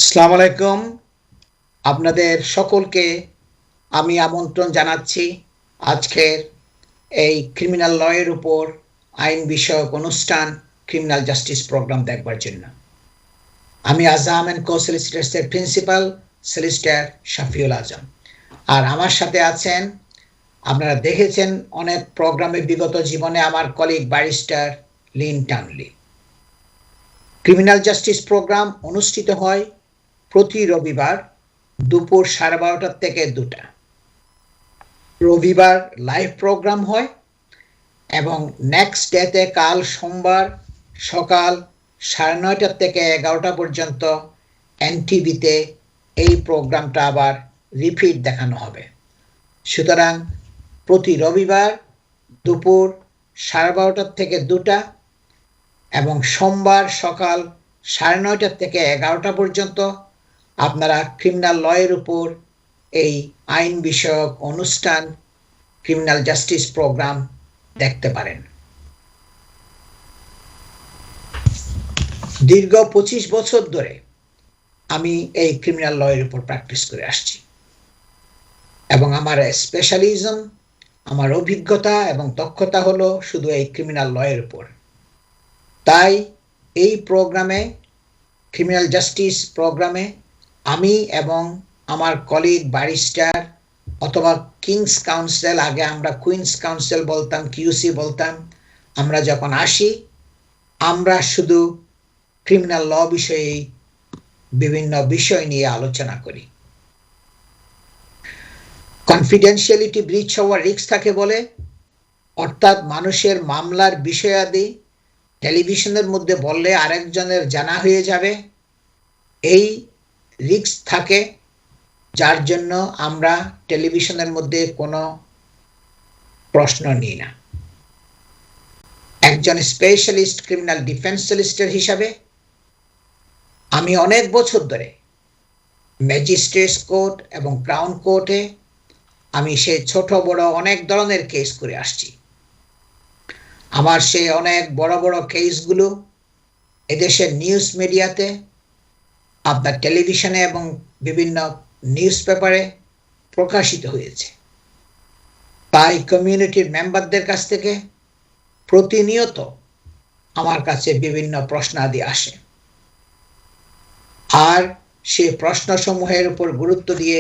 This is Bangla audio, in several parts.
আসসালামু আলাইকুম। আপনাদের সকলকে আমি আমন্ত্রণ জানাচ্ছি আজকের এই ক্রিমিনাল ল এর উপর আইন বিষয়ক অনুষ্ঠান ক্রিমিনাল জাস্টিস প্রোগ্রাম দেখবার জন্য। আমি আজাম এন্ড কো সলিসিটার্স এর প্রিন্সিপাল সলিসিটর শাফিউল আজম। আর আমার সাথে আছেন, আপনারা দেখেছেন অনেক প্রোগ্রামে বিগত জীবনে, আমার colleague barrister Lynn Tanley. Criminal justice program অনুষ্ঠিত হয় প্রতি রবিবার দুপুর 12:30 থেকে 2টা। রবিবার লাইভ প্রোগ্রাম হয় এবং নেক্সট ডেতে কাল সোমবার সকাল 9:30 থেকে 11টা পর্যন্ত এনটিভিতে এই প্রোগ্রামটা আবার রিপিট দেখানো হবে। সুতরাং প্রতি রবিবার দুপুর 12:30 থেকে 2টা এবং সোমবার সকাল 9:30 থেকে 11টা পর্যন্ত আপনারা ক্রিমিনাল ল এর উপর এই আইন বিষয়ক অনুষ্ঠান ক্রিমিনাল জাস্টিস প্রোগ্রাম দেখতে পারেন। দীর্ঘ 25 বছর ধরে আমি এই ক্রিমিনাল ল এর উপর প্র্যাকটিস করে আসছি এবং আমার স্পেশালিজম, আমার অভিজ্ঞতা এবং দক্ষতা হলো শুধু এই ক্রিমিনাল ল এর উপর। তাই এই প্রোগ্রামে, ক্রিমিনাল জাস্টিস প্রোগ্রামে, আমি এবং আমার কলিগ ব্যারিস্টার অথবা কিংস কাউন্সিল, আগে আমরা কুইন্স কাউন্সিল বলতাম, কিউসি বলতাম, আমরা যখন আসি আমরা শুধু ক্রিমিনাল ল বিষয়ে বিভিন্ন বিষয় নিয়ে আলোচনা করি। কনফিডেন্সিয়ালিটি ব্রিচ হওয়ার রিস্ক থাকে বলে, অর্থাৎ মানুষের মামলার বিষয়াদি টেলিভিশনের মধ্যে বললে আরেকজনের জানা হয়ে যাবে, এই রিস্ক থাকে, যার জন্য আমরা টেলিভিশনের মধ্যে কোনো প্রশ্ন নিই না। একজন স্পেশালিস্ট ক্রিমিনাল ডিফেন্স সলিসিটর হিসাবে আমি অনেক বছর ধরে ম্যাজিস্ট্রেটস কোর্ট এবং ক্রাউন কোর্টে আমি সেই ছোট বড় অনেক ধরনের কেস করে আসছি। আমার সেই অনেক বড় বড় কেসগুলো এদেশের নিউজ মিডিয়াতে, আপনার টেলিভিশনে এবং বিভিন্ন নিউজ পেপারে প্রকাশিত হয়েছে। তাই কমিউনিটির মেম্বারদের কাছ থেকে প্রতিনিয়ত আমার কাছে বিভিন্ন প্রশ্নাদি আসে, আর সে প্রশ্নসমূহের উপর গুরুত্ব দিয়ে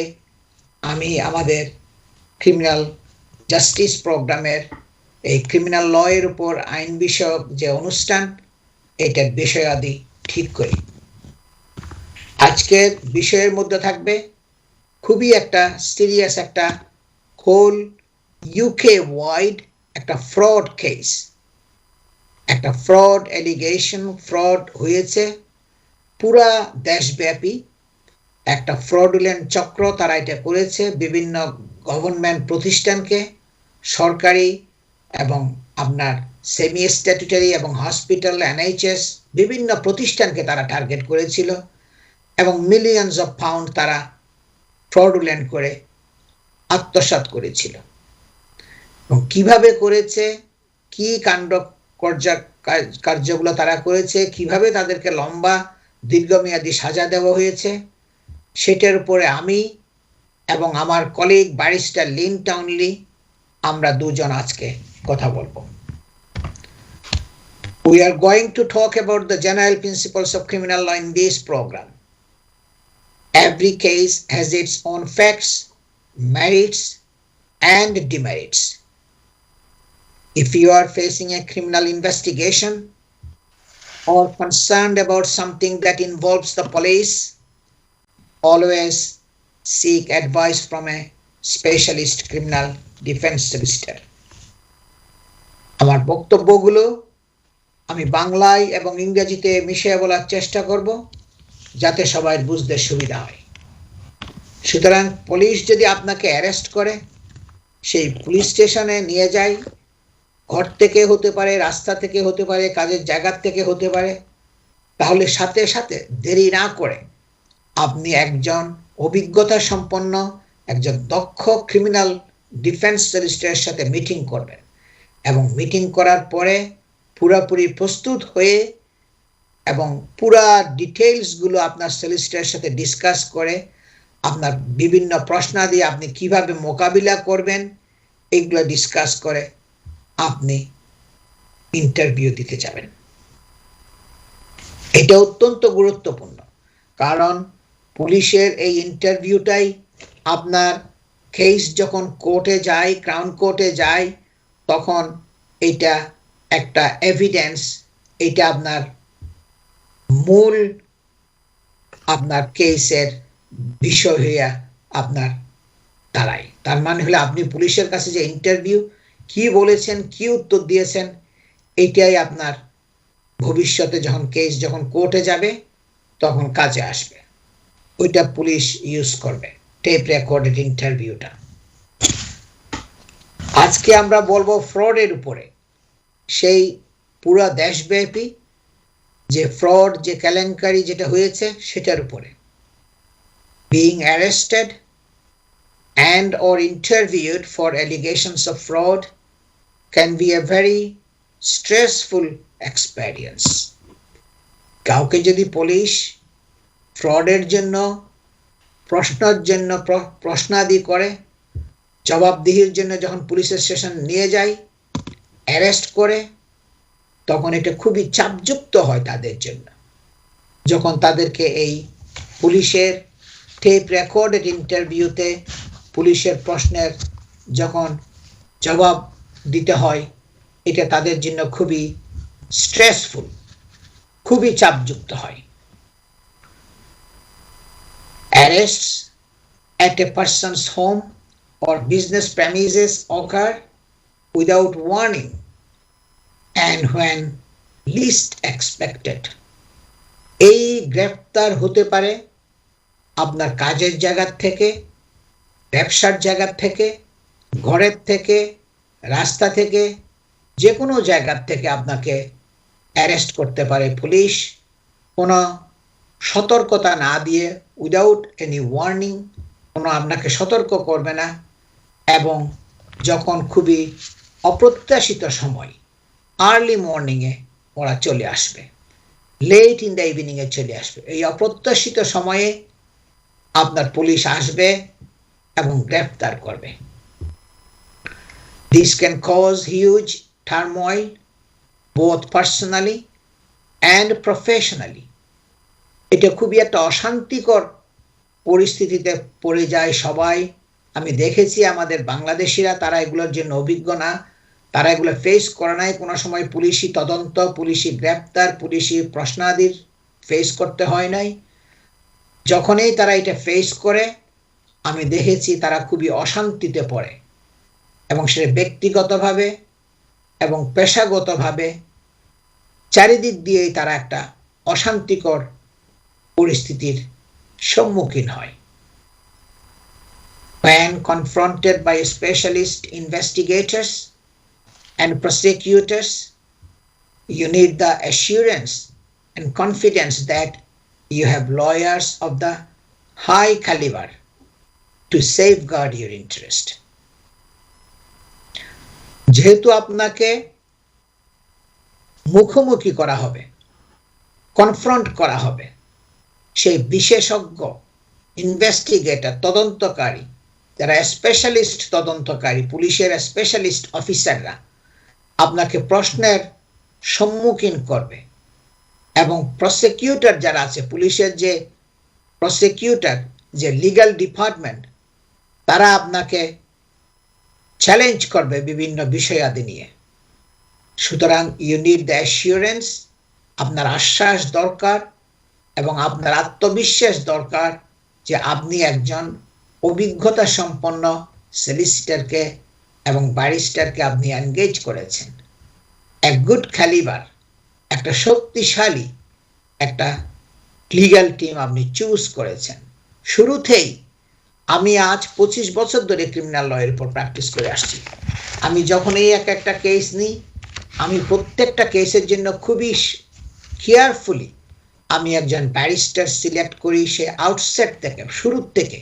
আমি আমাদের ক্রিমিনাল জাস্টিস প্রোগ্রামের এই ক্রিমিনাল ল এর উপর আইন বিষয়ক যে অনুষ্ঠান, এটার বিষয়াদি ঠিক করি। আজকের বিষয়ের মধ্যে থাকবে খুবই একটা সিরিয়াস, একটা হোল ইউকে ওয়াইড একটা ফ্রড কেস, একটা ফ্রড এলিগেশন, ফ্রড হয়েছে পুরা দেশব্যাপী, একটা ফ্রডুলেন্ট চক্র তারা এটা করেছে বিভিন্ন গভর্নমেন্ট প্রতিষ্ঠানকে, সরকারি এবং আপনার সেমি স্ট্যাটুটারি এবং হসপিটাল, এনএইচএস বিভিন্ন প্রতিষ্ঠানকে তারা টার্গেট করেছিল এবং মিলিয়নস অফ পাউন্ড তারা ফ্রডুলেন্ট করে আত্মসাৎ করেছিল। এবং কিভাবে করেছে, কি কাণ্ড কার্যগুলো তারা করেছে, কিভাবে তাদেরকে লম্বা দীর্ঘমেয়াদী সাজা দেওয়া হয়েছে, সেটার উপরে আমি এবং আমার কলিগ ব্যারিস্টার লিন টাউনলি আমরা দুজন আজকে কথা বলবো। We are going to talk about the general principles of criminal law in this program. Every case has its own facts, merits, and demerits. If you are facing a criminal investigation or concerned about something that involves the police, always seek advice from a specialist criminal defense solicitor. আমার বক্তব্যগুলো আমি বাংলায় এবং ইংরেজিতে মিশিয়ে বলার চেষ্টা করব যাতে সবাই বুঝতে সুবিধা হয়। সুতরাং পুলিশ যদি আপনাকে অ্যারেস্ট করে, সেই পুলিশ স্টেশনে নিয়ে যায়, ঘর থেকে হতে পারে, রাস্তা থেকে হতে পারে, কাজের জায়গার থেকে হতে পারে, তাহলে সাথে সাথে দেরি না করে আপনি একজন অভিজ্ঞতা সম্পন্ন, একজন দক্ষ ক্রিমিনাল ডিফেন্স সলিসিটরের সাথে মিটিং করবেন এবং মিটিং করার পরে পুরোপুরি প্রস্তুত হয়ে এবং পুরা ডিটেইলসগুলো আপনার সলিসিটরের সাথে ডিসকাস করে আপনার বিভিন্ন প্রশ্নাদি আপনি কিভাবে মোকাবিলা করবেন এগুলো ডিসকাস করে আপনি ইন্টারভিউ দিতে যাবেন। এটা অত্যন্ত গুরুত্বপূর্ণ, কারণ পুলিশের এই ইন্টারভিউটাই আপনার কেস যখন কোর্টে যায়, ক্রাউন কোর্টে যায়, তখন এটা একটা এভিডেন্স, এটা আপনার মূল আপনার কেসের বিষয় হইয়া আপনার দাঁড়ায়। তার মানে হলো আপনি পুলিশের কাছে যে ইন্টারভিউ কি বলেছেন, কি উত্তর দিয়েছেন, এটাই আপনার ভবিষ্যতে যখন কেস যখন কোর্টে যাবে তখন কাজে আসবে। ওইটা পুলিশ ইউজ করবে টেপ রেকর্ডেড ইন্টারভিউটা। আজকে আমরা বলবো ফ্রডের উপরে, সেই পুরো দেশব্যাপী যে ফ্রড, যে কেলেঙ্কারি যেটা হয়েছে সেটার উপরে। Being arrested and or interviewed for allegations of fraud can be a very stressful experience. কাউকে যদি পুলিশ ফ্রডের জন্য প্রশ্নাদি করে, জবাবদিহির জন্য যখন পুলিশের স্টেশন নিয়ে যায়, অ্যারেস্ট করে, তখন এটা খুবই চাপযুক্ত হয় তাদের জন্য। যখন তাদেরকে এই পুলিশের টেপ রেকর্ডেড ইন্টারভিউতে পুলিশের প্রশ্নের যখন জবাব দিতে হয়, এটা তাদের জন্য খুবই স্ট্রেসফুল, খুবই চাপযুক্ত হয়। Arrests at a person's home or business premises occur without warning and when least expected. এই গ্রেফতার হতে পারে আপনার কাজের জায়গা থেকে, ব্যবসার জায়গা থেকে, ঘরের থেকে, রাস্তা থেকে, যে কোনো জায়গার থেকে আপনাকে অ্যারেস্ট করতে পারে পুলিশ, কোনো সতর্কতা না দিয়ে, উইদাউট এনি ওয়ার্নিং, কোনো আপনাকে সতর্ক করবে না, এবং যখন খুবই অপ্রত্যাশিত সময়, আর্লি মর্নিংয়ে ওরা চলে আসবে, লেট ইন দ্য ইভিনিংয়ে চলে আসবে। এই অপ্রত্যাশিত সময়ে আপনার পুলিশ আসবে এবং গ্রেফতার করবে। This can cause huge turmoil both personally and professionally. এটা খুবই একটা অশান্তিকর পরিস্থিতিতে পড়ে যায় সবাই। আমি দেখেছি আমাদের বাংলাদেশিরা, তারা এগুলোর জন্য অভিজ্ঞ না, তারা এগুলো ফেস করে নাই কোনো সময়। পুলিশি তদন্ত, পুলিশি গ্রেফতার, পুলিশি প্রশ্নাদির ফেস করতে হয় নাই। যখনই তারা এটা ফেস করে, আমি দেখেছি তারা খুবই অশান্তিতে পড়ে, এবং সেটা ব্যক্তিগতভাবে এবং পেশাগতভাবে চারিদিক দিয়েই তারা একটা অশান্তিকর পরিস্থিতির সম্মুখীন হয়। When confronted by specialist investigators and prosecutors, you need the assurance and confidence that you have lawyers of the high caliber to safeguard your interest. যেহেতু আপনাকে মুখোমুখি করা হবে, কনফ্রন্ট করা হবে, সেই বিশেষজ্ঞ ইনভেস্টিগেটর, তদন্তকারী, যারা স্পেশালিস্ট তদন্তকারী, পুলিশের স্পেশালিস্ট অফিসাররা আপনাকে প্রশ্নের সম্মুখীন করবে, এবং প্রসিকিউটর যারা আছে, পুলিশের যে প্রসিকিউটর, যে লিগ্যাল ডিপার্টমেন্ট, তারা আপনাকে চ্যালেঞ্জ করবে বিভিন্ন বিষয়াদি নিয়ে। সুতরাং ইউ নিড দ্য অ্যাসিওরেন্স, আপনার আশ্বাস দরকার এবং আপনার আত্মবিশ্বাস দরকার যে আপনি একজন অভিজ্ঞতা সম্পন্ন সলিসিটরকে এবং ব্যারিস্টারকে আপনি এনগেজ করেছেন। এক গুড ক্যালিবার, একটা শক্তিশালী একটা লিগ্যাল টিম আপনি চুজ করেছেন। শুরুতেই আমি আজ 25 বছর ধরে ক্রিমিনাল লয়ের উপর প্র্যাকটিস করে আসছি। আমি যখন এই একটা কেস নিই, আমি প্রত্যেকটা কেসের জন্য খুবই কেয়ারফুলি আমি একজন ব্যারিস্টার সিলেক্ট করি, সে আউটসেট থেকে, শুরুর থেকে।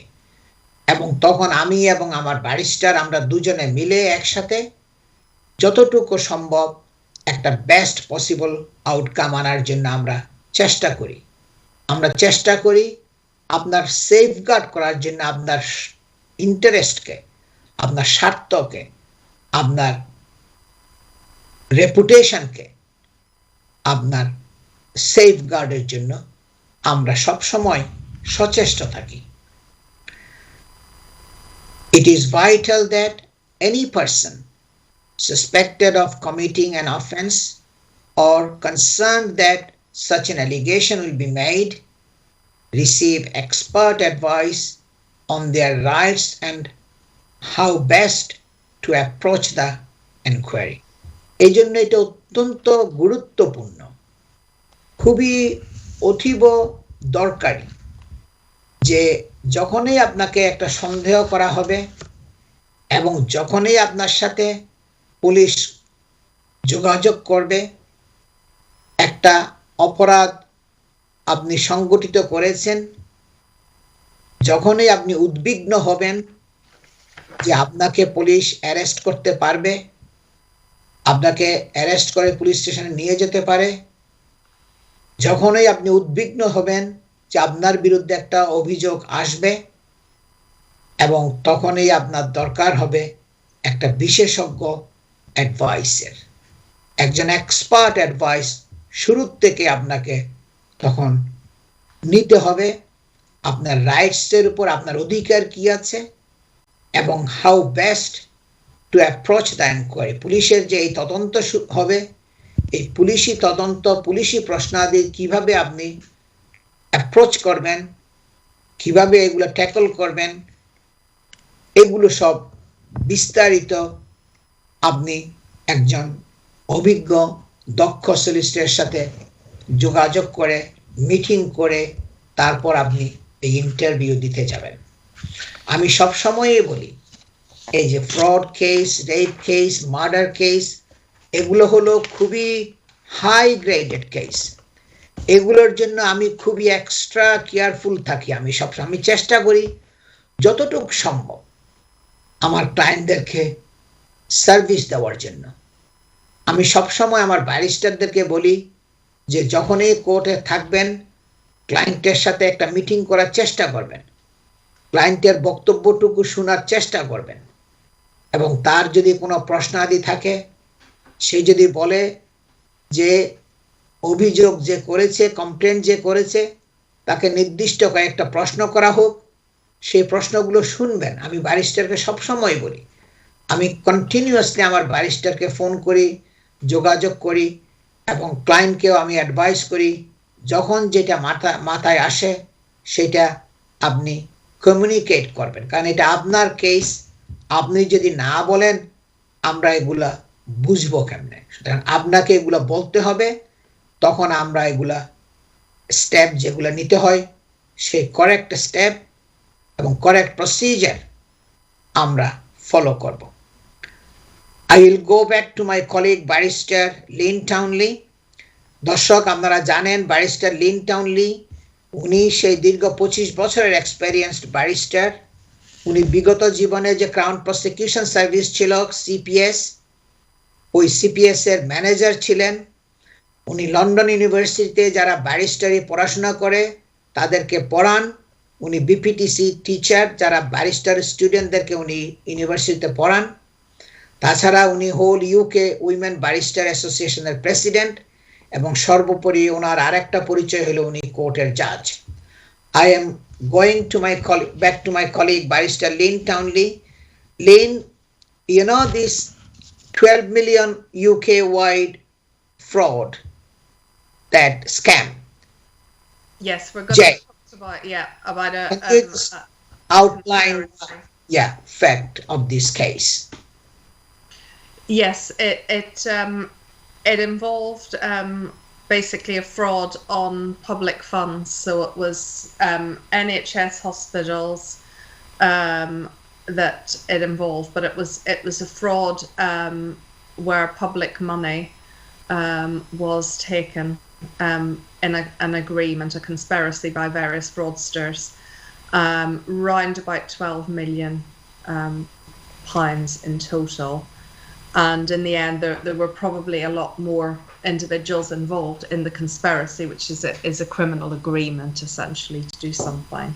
এবং তখন আমি এবং আমার ব্যারিস্টার, আমরা দুজনে মিলে একসাথে যতটুকু সম্ভব একটা বেস্ট পসিবল আউটকাম আনার জন্য আমরা চেষ্টা করি। আমরা চেষ্টা করি আপনার সেফগার্ড করার জন্য আপনার ইন্টারেস্টকে, আপনার স্বার্থকে, আপনার রেপুটেশনকে, আপনার সেফগার্ডের জন্য আমরা সব সময় সচেষ্ট থাকি। It is vital that any person suspected of committing an offense or concerned that such an allegation will be made receive expert advice on their rights and how best to approach the inquiry. এই জন্য এটা অত্যন্ত গুরুত্বপূর্ণ, খুবই অতীব দরকারি যে যখনই আপনাকে একটা সন্দেহ করা হবে এবং যখনই আপনার সাথে পুলিশ যোগাযোগ করবে, একটা অপরাধ আপনি সংগঠিত করেছেন, যখনই আপনি উদ্বিগ্ন হবেন যে আপনাকে পুলিশ অ্যারেস্ট করতে পারবে, আপনাকে অ্যারেস্ট করে পুলিশ স্টেশনে নিয়ে যেতে পারে, যখনই আপনি উদ্বিগ্ন হবেন যে আপনার বিরুদ্ধে একটা অভিযোগ আসবে, এবং তখনই আপনার দরকার হবে একটা বিশেষজ্ঞ অ্যাডভাইসের, একজন এক্সপার্ট অ্যাডভাইস শুরুর থেকে আপনাকে তখন নিতে হবে। আপনার রাইটসের উপর আপনার অধিকার কি আছে এবং how best to approach the enquiry. পুলিশের যে এই তদন্ত হবে, এই পুলিশি তদন্ত, পুলিশি প্রশ্নাদি কিভাবে আপনি অ্যাপ্রোচ করবেন, কিভাবে এগুলো ট্যাকল করবেন, এগুলো সব বিস্তারিত আপনি একজন অভিজ্ঞ দক্ষ সলিসিটরের সাথে যোগাযোগ করে মিটিং করে তারপর আপনি এই ইন্টারভিউ দিতে যাবেন। আমি সব সময়ই বলি এই যে fraud case, rape case, murder case, এগুলো হলো খুবই হাই গ্রেডেড কেস। এগুলোর জন্য আমি খুবই এক্সট্রা কেয়ারফুল থাকি। আমি চেষ্টা করি যতটুকু সম্ভব আমার ক্লায়েন্টদেরকে সার্ভিস দেওয়ার জন্য। আমি সবসময় আমার ব্যারিস্টারদেরকে বলি যে যখনই কোর্টে থাকবেন, ক্লায়েন্টের সাথে একটা মিটিং করার চেষ্টা করবেন, ক্লায়েন্টের বক্তব্যটুকু শোনার চেষ্টা করবেন, এবং তার যদি কোনো প্রশ্নাদি থাকে, সে যদি বলে যে অভিযোগ যে করেছে, কমপ্লেন যে করেছে, তাকে নির্দিষ্ট কয়েকটা প্রশ্ন করা হোক, সেই প্রশ্নগুলো শুনবেন। আমি ব্যারিস্টারকে সবসময় বলি, আমি কন্টিনিউয়াসলি আমার ব্যারিস্টারকে ফোন করি, যোগাযোগ করি, এবং ক্লায়েন্টকেও আমি অ্যাডভাইস করি যখন যেটা মাথায় আসে সেটা আপনি কমিউনিকেট করবেন, কারণ এটা আপনার কেস। আপনি যদি না বলেন আমরা এগুলা বুঝবো কেমনে? সুতরাং আপনাকে এগুলো বলতে হবে, তখন আমরা এগুলা স্টেপ যেগুলো নিতে হয় সেই কারেক্ট স্টেপ এবং কারেক্ট প্রসিজার আমরা ফলো করব। I will go back to my colleague Barrister Lynn Townley. দর্শক, আপনারা জানেন ব্যারিস্টার লিন টাউনলি, উনি সেই দীর্ঘ 25 বছরের এক্সপেরিয়েন্সড ব্যারিস্টার। উনি বিগত জীবনে যে ক্রাউন প্রসিকিউশন সার্ভিস ছিল সিপিএস, ওই সিপিএস এর ম্যানেজার ছিলেন। উনি লন্ডন ইউনিভার্সিটিতে যারা ব্যারিস্টারি পড়াশোনা করে তাদেরকে পড়ান। উনি বিপিটিসি টিচার, যারা ব্যারিস্টার স্টুডেন্টদেরকে উনি ইউনিভার্সিটিতে পড়ান। তাছাড়া উনি হোল ইউকে উইমেন ব্যারিস্টার অ্যাসোসিয়েশনের প্রেসিডেন্ট, এবং সর্বোপরি ওনার আরেকটা পরিচয় হলো উনি কোর্টের জাজ। I am going to back to my colleague Barrister Lynn Townley. Lynn, you know this 12 million UK-wide fraud, that scam? Yes, we're going to talk about outline fact of this case. Yes, it involved basically a fraud on public funds. So it was NHS hospitals that it involved, but it was a fraud where public money was taken in an agreement, a conspiracy by various fraudsters, round about 12 million pounds in total. And in the end, there were probably a lot more individuals involved in the conspiracy, which is a criminal agreement, essentially, to do something.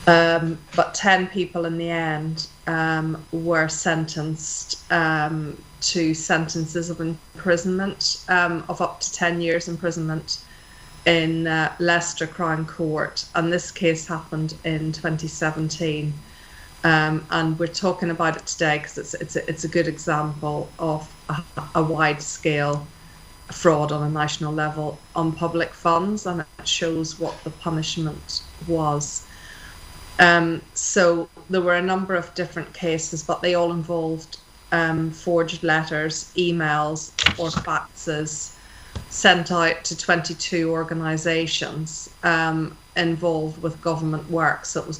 But 10 people in the end were sentenced to sentences of imprisonment of up to 10 years imprisonment in Leicester Crown Court. And this case happened in 2017. And we're talking about it today because it's a good example of a wide-scale fraud on a national level on public funds, and it shows what the punishment was. So there were a number of different cases, but they all involved forged letters, emails, or faxes sent out to 22 organisations involved with government work. So it was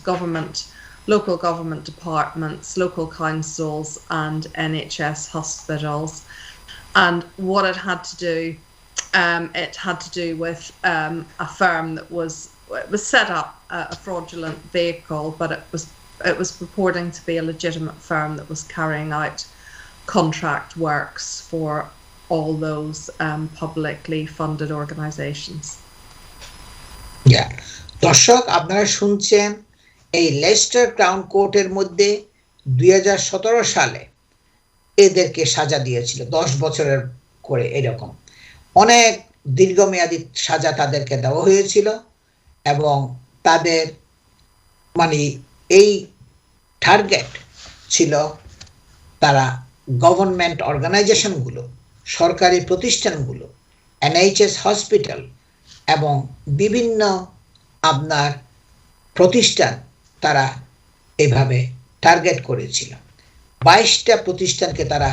local government departments, local councils, and NHS hospitals. And what it had to do with a firm that was set up, a fraudulent vehicle, but it was purporting to be a legitimate firm that was carrying out contract works for all those publicly funded organizations. Yeah. দর্শক আপনারা শুনছেন এই লেস্টার ক্রাউন কোর্টের মধ্যে 2017 সালে এদেরকে সাজা দিয়েছিল 10 বছরের করে এরকম অনেক দীর্ঘমেয়াদী সাজা তাদেরকে দেওয়া হয়েছিল এবং তাদের মানে এই টার্গেট ছিল তারা গভর্নমেন্ট অর্গানাইজেশনগুলো সরকারি প্রতিষ্ঠানগুলো এনএইচএস হসপিটাল এবং বিভিন্ন আপনার প্রতিষ্ঠান তারা এইভাবে টার্গেট করেছিল 22টা প্রতিষ্ঠানকে তারা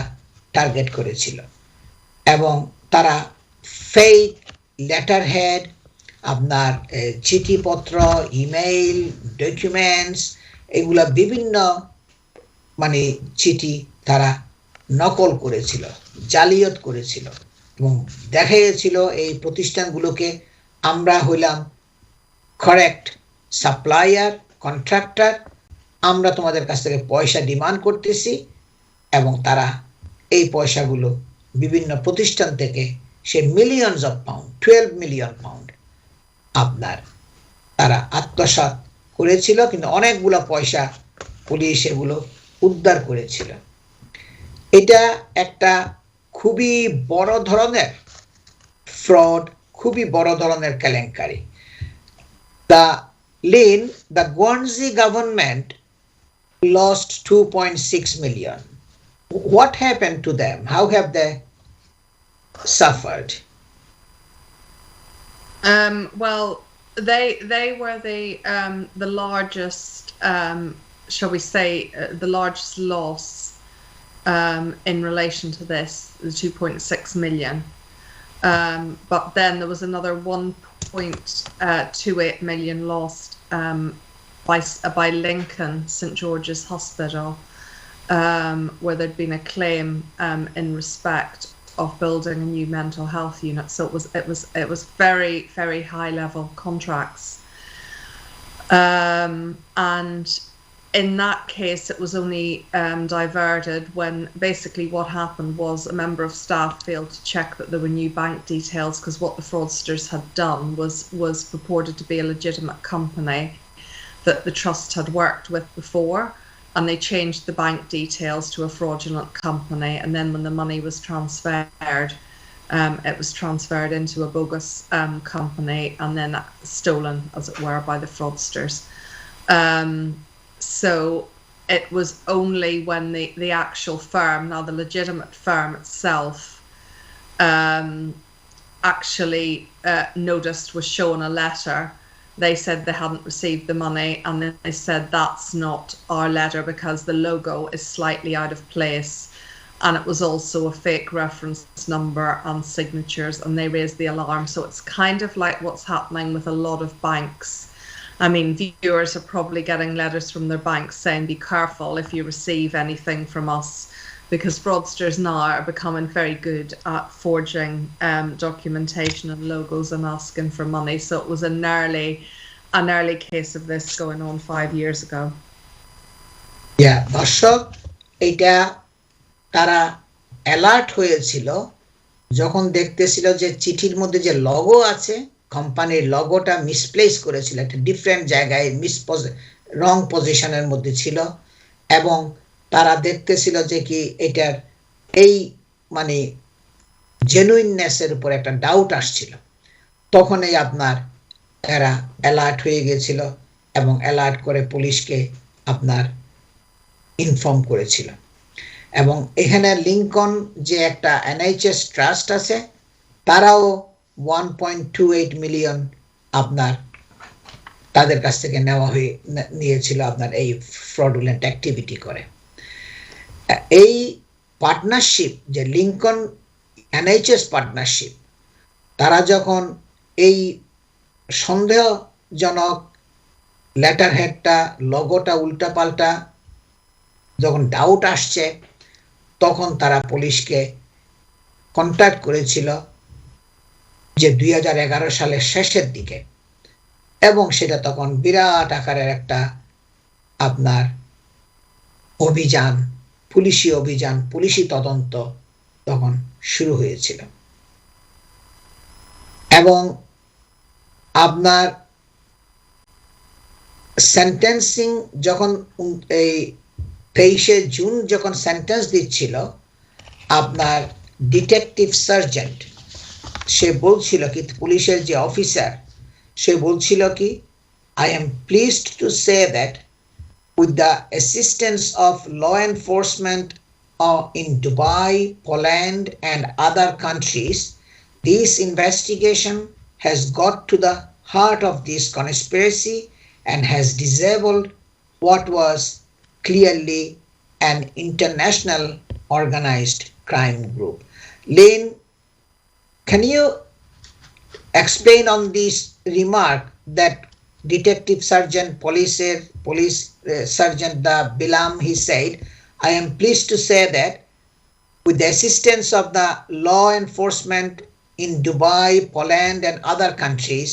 টার্গেট করেছিল এবং তারা ফেক লেটার হেড আপনার চিঠিপত্র ইমেইল ডকুমেন্টস এগুলা বিভিন্ন মানে চিঠি তারা নকল করেছিল জালিয়াত করেছিল এবং দেখা গেছিল এই প্রতিষ্ঠানগুলোকে আমরা হইলাম কারেক্ট সাপ্লায়ার কন্ট্রাক্টর আমরা তোমাদের কাছ থেকে পয়সা ডিমান্ড করতেছি এবং তারা এই পয়সাগুলো বিভিন্ন প্রতিষ্ঠান থেকে সে millions of pound 12 million pound আপনার তারা আত্মসাৎ করেছিল কিন্তু অনেকগুলো পয়সা পুলিশ এগুলো উদ্ধার করেছিল এটা একটা খুবই বড় ধরনের ফ্রড খুবই বড় ধরনের কেলেঙ্কারি the Guernsey government lost 2.6 million. What happened to them? How have they suffered? Well, they were the largest, shall we say, the largest loss in relation to this, the 2.6 million. But then there was another 1.28 million lost by Lincoln St George's Hospital, where there'd been a claim in respect of building a new mental health unit. So it was very, very high level contracts, and in that case it was only diverted when basically what happened was a member of staff failed to check that there were new bank details, because what the fraudsters had done was purported to be a legitimate company that the trust had worked with before, and they changed the bank details to a fraudulent company, and then when the money was transferred, it was transferred into a bogus company and then stolen, as it were, by the fraudsters. So it was only when the actual firm, now the legitimate firm itself, actually noticed, was shown a letter. They said they hadn't received the money, and then they said that's not our letter because the logo is slightly out of place, and it was also a fake reference number and signatures, and they raised the alarm. So it's kind of like what's happening with a lot of banks. I mean, viewers are probably getting letters from their banks saying, be careful if you receive anything from us, because fraudsters now are becoming very good at forging documentation and logos and asking for money. So it was an early case of this going on 5 years ago. Yeah, দর্শক এটা তারা অ্যালার্ট হয়েছিল যখন দেখতেছিল যে চিঠির মধ্যে যে লগো আছে কোম্পানির লগোটা মিসপ্লেস করেছিল, একটা ডিফারেন্ট জায়গায় রং পজিশনের মধ্যে ছিল, এবং তারা দেখতেছিল যে কি এটার এই মানে জেনুইননেসের উপর একটা ডাউট আসছিল, তখনই আপনার এরা অ্যালার্ট হয়ে গেছিল এবং অ্যালার্ট করে পুলিশকে আপনার ইনফর্ম করেছিল। এবং এখানে লিঙ্কন যে একটা এনএইচএস ট্রাস্ট আছে তারাও 1.28 মিলিয়ন আপনার তাদের কাছ থেকে নিয়েছিল আপনার এই ফ্রডুলেন্ট অ্যাক্টিভিটি করে। এই পার্টনারশিপ যে লিঙ্কন এনএইচএস পার্টনারশিপ, তারা যখন এই সন্দেহজনক লেটার হেডটা লগোটা উল্টাপাল্টা যখন ডাউট আসছে তখন তারা পুলিশকে কন্ট্যাক্ট করেছিল যে 2011 সালের শেষের দিকে, এবং সেটা তখন বিরাট আকারের একটা আপনার অভিযান, পুলিশি তদন্ত তখন শুরু হয়েছিল। এবং আপনার সেন্টেন্সিং যখন এই 23শে জুন যখন সেন্টেন্স দিচ্ছিল, আপনার ডিটেকটিভ সার্জেন্ট সে বলছিল কি, পুলিশের যে অফিসার সে বলছিল কি, I am pleased to say that with the assistance of law enforcement in Dubai, Poland and other countries, this investigation has got to the heart of this conspiracy and has disabled what was clearly an international organized crime group. Lynn, can you explain on this remark that Detective Sergeant Police Sergeant Bilam, he said, I am pleased to say that with the assistance of the law enforcement in Dubai, Poland and other countries,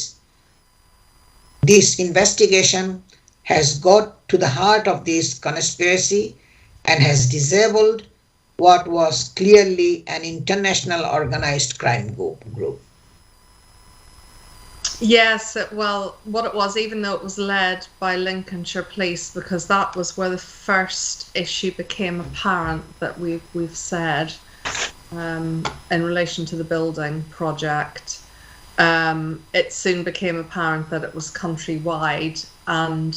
this investigation has got to the heart of this conspiracy and has disabled what was clearly an international organized crime group. Yes, well, what it was, even though it was led by Lincolnshire Police, because that was where the first issue became apparent that we've said in relation to the building project, it soon became apparent that it was countrywide, and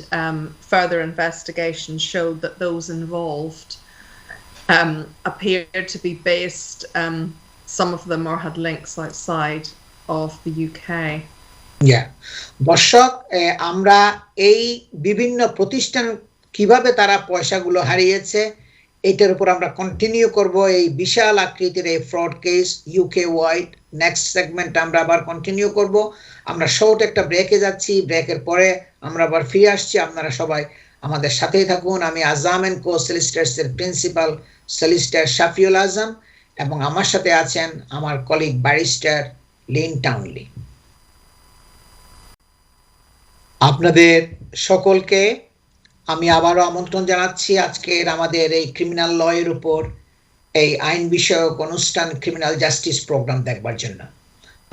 further investigation showed that those involved appeared to be based, some of them or had links outside of the UK. দর্শক, আমরা এই বিভিন্ন প্রতিষ্ঠান কিভাবে তারা পয়সাগুলো হারিয়েছে এটার উপর আমরা কন্টিনিউ করব, এই বিশাল আকৃতির এই fraud case UK wide. Next segment আমরা আবার কন্টিনিউ করব। আমরা শর্ট একটা ব্রেকে যাচ্ছি, ব্রেকের পরে আমরা আবার ফিরে আসছি। আপনারা সবাই আমাদের সাথেই থাকুন। আমি আজাম এন্ড কো সলিসিটার্স এর প্রিন্সিপাল সলিসিটার শাফিউল আজম, এবং আমার সাথে আছেন আমার কলিগ ব্যারিস্টার লিন টাউনলি। আপনাদের সকলকে আমি আবারও আমন্ত্রণ জানাচ্ছি আজকের আমাদের এই ক্রিমিনাল ল এর উপর এই আইন বিষয়ক অনুষ্ঠান ক্রিমিনাল জাস্টিস প্রোগ্রাম দেখবার জন্য।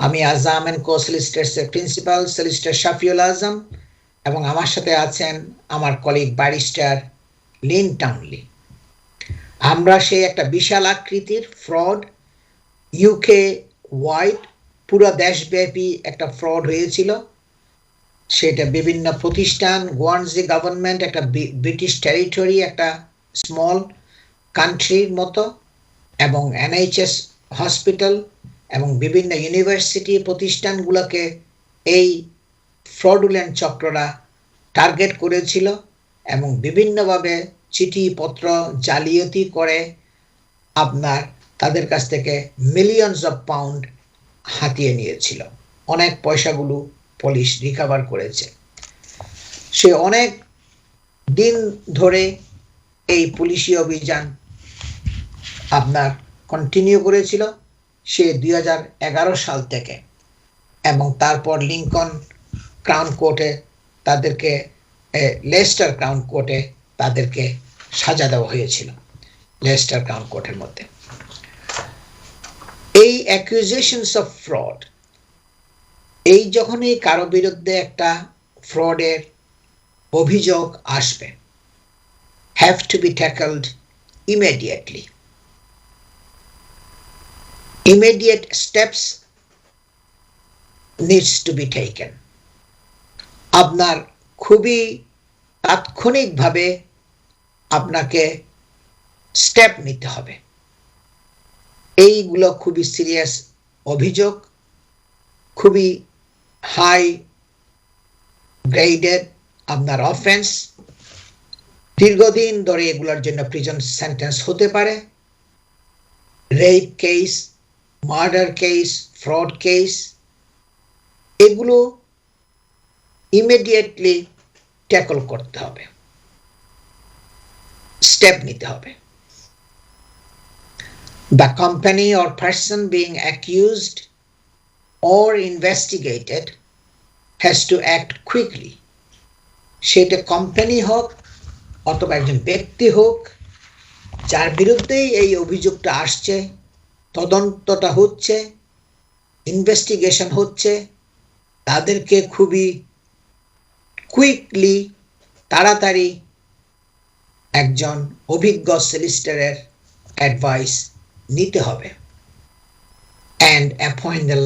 আমি আজাম এন্ড কো সলিসিটার্স এর প্রিন্সিপাল সলিসিটার শাফিউল আজম, এবং আমার সাথে আছেন আমার কলিগ ব্যারিস্টার লিন টাউনলি। আমরা সেই একটা বিশাল আকৃতির ফ্রড ইউকে ওয়াইড পুরো দেশব্যাপী একটা ফ্রড হয়েছিল। সেটা বিভিন্ন প্রতিষ্ঠান, গুয়ার্নজি গভর্নমেন্ট, একটা ব্রিটিশ টেরিটরি, একটা স্মল কান্ট্রির মতো, এবং এনএইচএস হসপিটাল এবং বিভিন্ন ইউনিভার্সিটি প্রতিষ্ঠানগুলোকে এই ফ্রডুলেন্ট চক্ররা টার্গেট করেছিল এবং বিভিন্নভাবে চিঠিপত্র জালিয়াতি করে আপনার তাদের কাছ থেকে মিলিয়নস অফ পাউন্ড হাতিয়ে নিয়েছিল। অনেক পয়সাগুলো পুলিশ রিকভার করেছে। সে অনেক দিন ধরে এই পুলিশি অভিযান আপনার কন্টিনিউ করেছিল, সে 2011 সাল থেকে, এবং তারপর লিঙ্কন ক্রাউন কোর্টে তাদেরকে, লেস্টার ক্রাউন কোর্টে তাদেরকে সাজা দেওয়া হয়েছিল, লেস্টার ক্রাউন কোর্টের মধ্যে। accusations of fraud, এই যখনই কারো বিরুদ্ধে একটা ফ্রডের অভিযোগ আসবে, have to be tackled immediately. Immediate steps needs to be taken. আপনার খুবই তাৎক্ষণিকভাবে আপনাকে স্টেপ নিতে হবে। এইগুলো খুবই সিরিয়াস অভিযোগ, খুবই হাই গ্রেডেড আপনার অফেন্স, দীর্ঘদিন ধরে এগুলোর জন্য প্রিজন সেন্টেন্স হতে পারে। Rape case, murder case, fraud case, এগুলো ইমিডিয়েটলি ট্যাকল করতে হবে, স্টেপ নিতে হবে। The company or person being accused or investigated has to act quickly. সেটা কোম্পানি হোক অথবা একজন ব্যক্তি হোক, যার বিরুদ্ধেই এই অভিযোগটা আসছে, তদন্তটা হচ্ছে, ইনভেস্টিগেশন হচ্ছে, তাদেরকে খুবই কুইকলি, তাড়াতাড়ি একজন অভিজ্ঞ সলিসিটরের অ্যাডভাইস নিতে হবে। And appoint the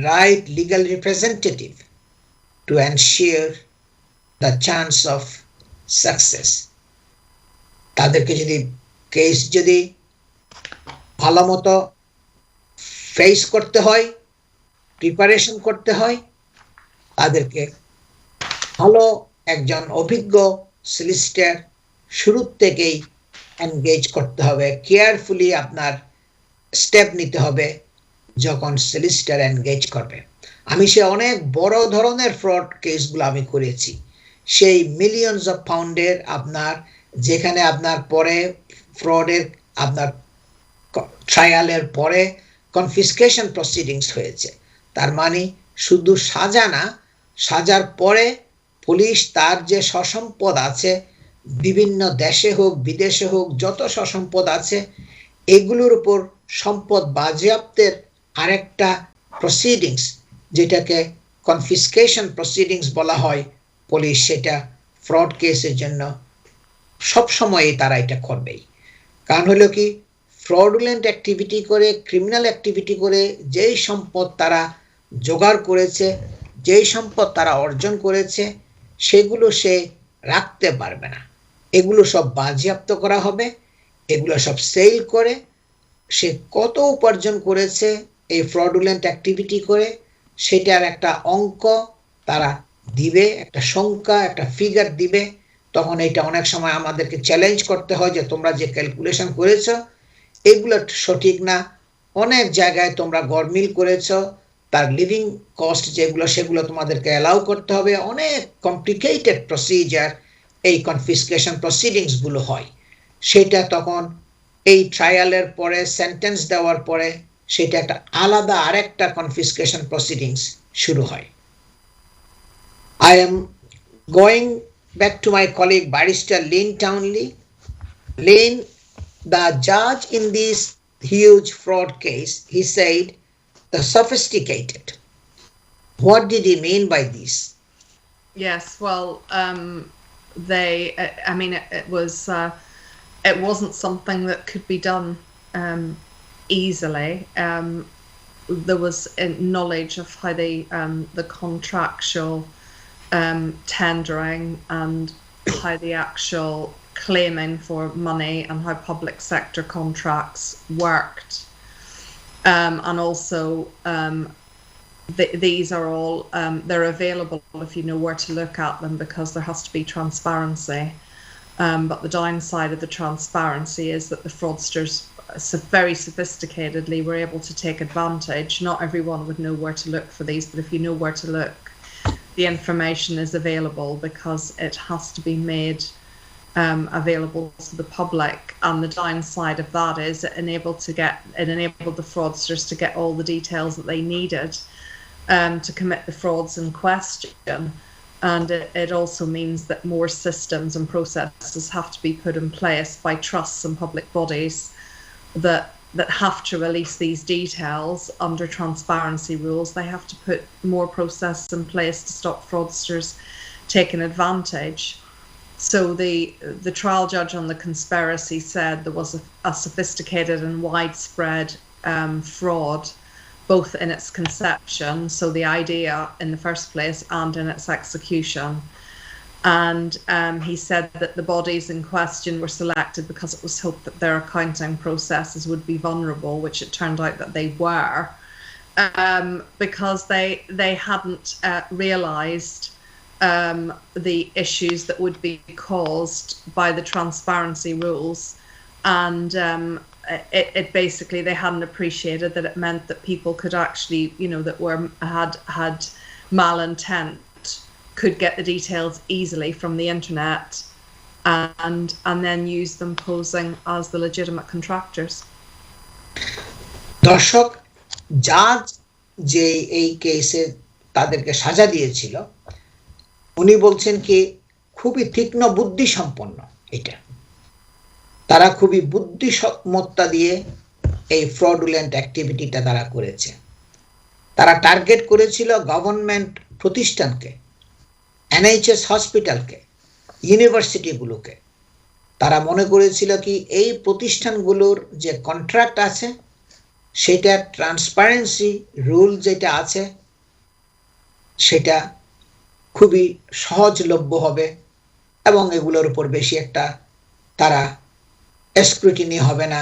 right legal representative to ensure the chance of success. তাদেরকে যদি কেস যদি ভালো মতো ফেস করতে হয়, প্রিপারেশন করতে হয়, তাদেরকে ভালো একজন অভিজ্ঞ সলিসিটর শুরু থেকেই এনগেজ করতে হবে। কেয়ারফুলি আপনার স্টেপ নিতে হবে যখন সলিসিটর এনগেজ করবে। আমি সে অনেক বড় ধরনের ফ্রড কেসগুলো আমি করেছি, সেই মিলিয়নস অফ পাউন্ডের আপনার, যেখানে আপনার পরে ফ্রডের আপনার ট্রায়ালের পরে কনফিসকেশন প্রসিডিংস হয়েছে। তার মানে শুধু সাজা না, সাজার পরে পুলিশ তার যে সসম্পদ আছে, বিভিন্ন দেশে হোক বিদেশে হোক যত সসম্পদ আছে, এগুলোর উপর সম্পদ বাজেয়াপ্তের আরেকটা প্রসিডিংস, যেটাকে কনফিসকেশন প্রসিডিংস বলা হয়, পুলিশ সেটা ফ্রড কেসের জন্য সবসময়ই তারা এটা করবেই। কারণ হলো কি, ফ্রডুলেন্ট অ্যাক্টিভিটি করে, ক্রিমিনাল অ্যাক্টিভিটি করে যেই সম্পদ তারা জোগাড় করেছে, যেই সম্পদ তারা অর্জন করেছে, সেগুলো সে রাখতে পারবে না। এগুলো সব বাজেয়াপ্ত করা হবে, এগুলো সব সেল করে সে কত উপার্জন করেছে এই ফ্রডুলেন্ট অ্যাক্টিভিটি করে, সেটার একটা অঙ্ক তারা দিবে, একটা সংখ্যা, একটা ফিগার দিবে। তখন এটা অনেক সময় আমাদেরকে চ্যালেঞ্জ করতে হয় যে তোমরা যে ক্যালকুলেশন করেছো এগুলো সঠিক না, অনেক জায়গায় তোমরা গরমিল করেছো, তার লিভিং কস্ট যেগুলো সেগুলো তোমাদেরকে অ্যালাউ করতে হবে। অনেক কমপ্লিকেটেড প্রসিজার এই কনফিসকেশন প্রসিডিংসগুলো হয়। সেটা তখন এই ট্রায়ালের পরে, সেন্টেন্স দেওয়ার পরে, সেটা একটা আলাদা আরেকটা কনফিসকেশন প্রসিডিংস শুরু হয়। I am going back to my colleague Barrister Lynn Townley. Lynn, the judge in this huge fraud case, he said the sophisticated. What did he mean by this? Yes, well, it wasn't something that could be done easily. There was knowledge of how the contractual tendering and how the actual claiming for money and how public sector contracts worked, and also these are all they're available if you know where to look at them, because there has to be transparency. But the downside of the transparency is that the fraudsters very sophisticatedly were able to take advantage. Not everyone would know where to look for these, but if you know where to look, the information is available, because it has to be made available to the public. And the downside of that is it enabled the fraudsters to get all the details that they needed to commit the frauds in question. And it also means that more systems and processes have to be put in place by trusts and public bodies that that have to release these details under transparency rules. They have to put more processes in place to stop fraudsters taking advantage. So the trial judge on the conspiracy said there was a sophisticated and widespread fraud, both in its conception, so the idea in the first place, and in its execution. And he said that the bodies in question were selected because it was hoped that their accounting processes would be vulnerable, which it turned out that they were, because they hadn't realised the issues that would be caused by the transparency rules. And it basically, they hadn't appreciated that it meant that people could actually, that had malintent, could get the details easily from the internet and then use them posing as the legitimate contractors. দর্শক, জাজ যে এই কেসে তাদেরকে সাজা দিয়েছিল, উনি বলছেন কি খুবই তীক্ষ্ণ বুদ্ধি সম্পন্ন এটা, তারা খুবই বুদ্ধিমত্তা দিয়ে এই ফ্রডুলেন্ট অ্যাক্টিভিটিটা তারা করেছে। তারা টার্গেট করেছিল গভর্নমেন্ট প্রতিষ্ঠানকে, এনএইচএস হসপিটালকে, ইউনিভার্সিটিগুলোকে। তারা মনে করেছিল কি এই প্রতিষ্ঠানগুলোর যে কন্ট্রাক্ট আছে সেটা ট্রান্সপারেন্সি রুল যেটা আছে সেটা খুবই সহজলভ্য হবে এবং এগুলোর উপর বেশি একটা তারা স্ক্রুটিনি হবে না,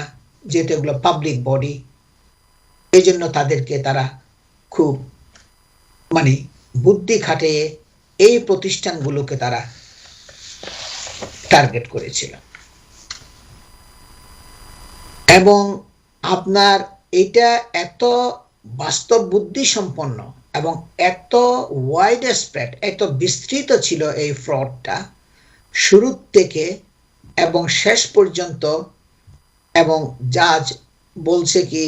যেহেতু এগুলো পাবলিক বডি। এই জন্য তাদেরকে তারা খুব বুদ্ধি খাটিয়ে এই প্রতিষ্ঠানগুলোকে তারা টার্গেট করেছিল। এবং আপনার এটা এত বাস্তব বুদ্ধি সম্পন্ন এবং এত ওয়াইড স্প্রেড, এত বিস্তৃত ছিল এই ফ্রডটা শুরু থেকে এবং শেষ পর্যন্ত। এবং জাজ বলছে কি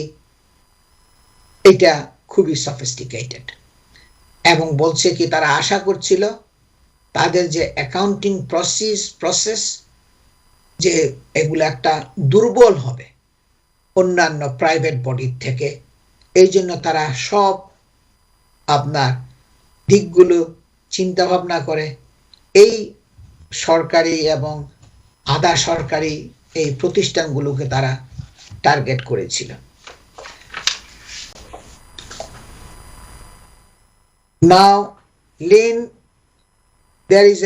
এটা খুবই সফিস্টিকেটেড, এবং বলছে কি তারা আশা করছিল তাদের যে অ্যাকাউন্টিং প্রসেস যে এগুলো একটা দুর্বল হবে অন্যান্য প্রাইভেট বডির থেকে। এই জন্য তারা সব আপনার দিকগুলো চিন্তা ভাবনা করে এই সরকারি এবং আধা সরকারি এই প্রতিষ্ঠানগুলোকে তারা টার্গেট করেছিল। Now, Lynn, there is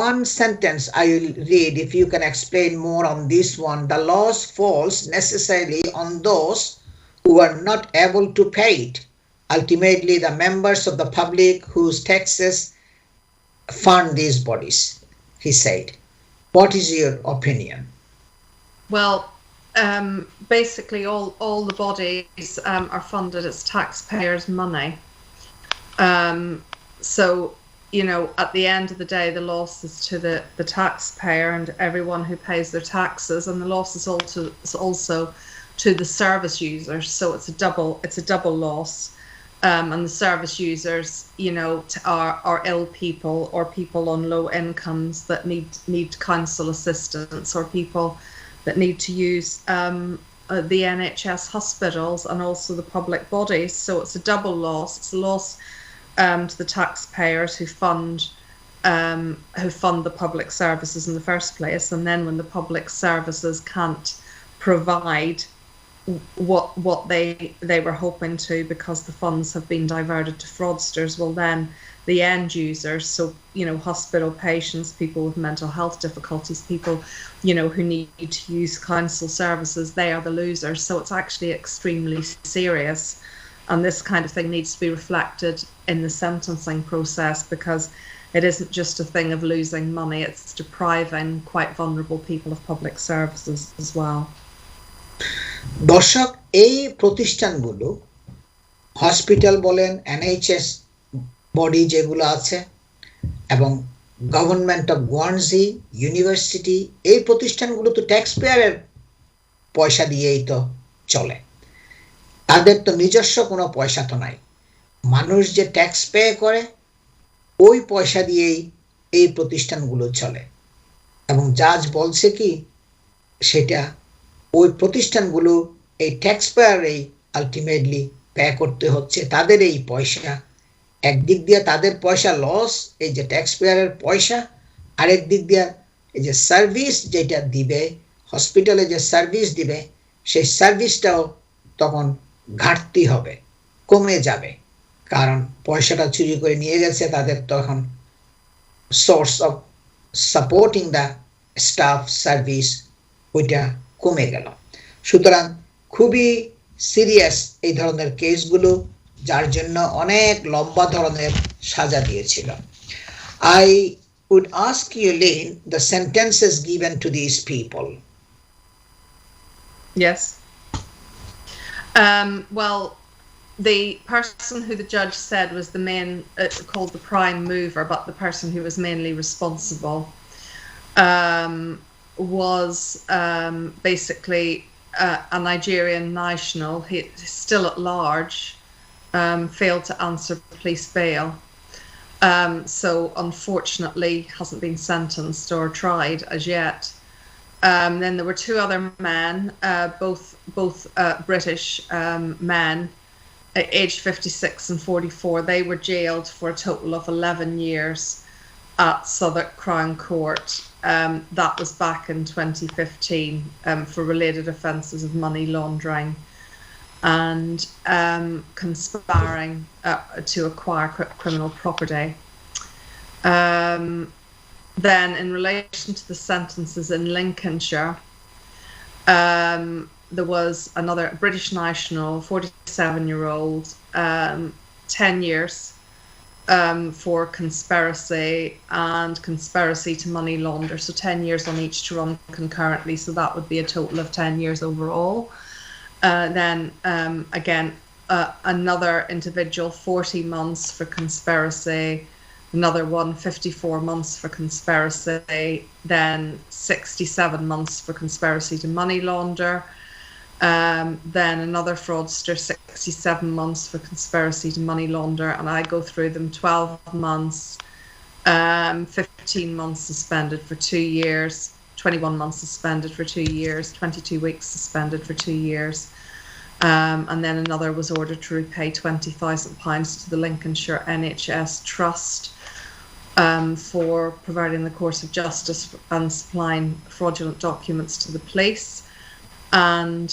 one sentence I will read. If you can explain more on this one. The loss falls necessarily on those who are not able to pay it. Ultimately, the members of the public whose taxes fund these bodies, he said. What is your opinion? Well, basically all the bodies are funded as taxpayers' money. So, at the end of the day, the loss is to the taxpayer and everyone who pays their taxes, and the loss is also to the service users. So it's a double loss. And the service users, are ill people or people on low incomes that need council assistance, or people that need to use the NHS hospitals and also the public bodies. So it's a double loss. It's a loss to the taxpayers who fund the public services in the first place, and then when the public services can't provide what they were hoping to because the funds have been diverted to fraudsters, well then the end users, so hospital patients, people with mental health difficulties, people who need to use council services, they are the losers. So it's actually extremely serious. And this kind of thing needs to be reflected in the sentencing process, because it isn't just a thing of losing money, it's depriving quite vulnerable people of public services as well. দর্শক, এই প্রতিষ্ঠানগুলো হসপিটাল বলেন, এনএইচএস বডি যেগুলো আছে এবং গভর্নমেন্ট অফ গুয়ার্নসি, ইউনিভার্সিটি, এই প্রতিষ্ঠানগুলো তো ট্যাক্স পেয়ারের পয়সা দিয়েই তো চলে। তাদের তো নিজস্ব কোনো পয়সা তো নাই। মানুষ যে ট্যাক্স পে করে ওই পয়সা দিয়েই এই প্রতিষ্ঠানগুলো চলে। এবং জাজ বলছে কি সেটা ওই প্রতিষ্ঠানগুলো এই ট্যাক্সপেয়ারই আলটিমেটলি পে করতে হচ্ছে তাদের এই পয়সা। একদিক দিয়ে তাদের পয়সা লস, এই যে ট্যাক্সপেয়ারের পয়সা, আরেক দিক দিয়ে এই যে সার্ভিস যেটা দিবে, হসপিটালে যে সার্ভিস দিবে, সেই সার্ভিসটাও তখন ঘাটতি হবে, কমে যাবে, কারণ পয়সাটা চুরি করে নিয়ে গেছে, তাদের তখন source of supporting the staff service ওইটা কমে গেল। সুতরাং খুবই সিরিয়াস এই ধরনের কেসগুলো, যার জন্য অনেক লম্বা ধরনের সাজা দিয়েছিল। I would ask you, Lynn, the sentences given to these people. Yes. Well, the person who the judge said was the main, called the prime mover, but the person who was mainly responsible, was basically a Nigerian national. He's still at large, failed to answer police bail. So unfortunately hasn't been sentenced or tried as yet. Then there were two other men, both British men, aged 56 and 44. They were jailed for a total of 11 years at Southwark Crown Court. That was back in 2015 for related offences of money laundering and conspiring to acquire criminal property. Then in relation to the sentences in Lincolnshire, there was another British national, 47-year-old, 10 years for conspiracy and conspiracy to money launder. So 10 years on each to run concurrently. So that would be a total of 10 years overall. Then again, another individual, 40 months for conspiracy, another one, 54 months for conspiracy, then 67 months for conspiracy to money launder, then another fraudster, 67 months for conspiracy to money launder, and I go through them, 12 months, 15 months suspended for 2 years, 21 months suspended for 2 years, 22 weeks suspended for 2 years. And then another was ordered to repay £20,000 to the Lincolnshire NHS Trust for providing the course of justice and supplying fraudulent documents to the police. And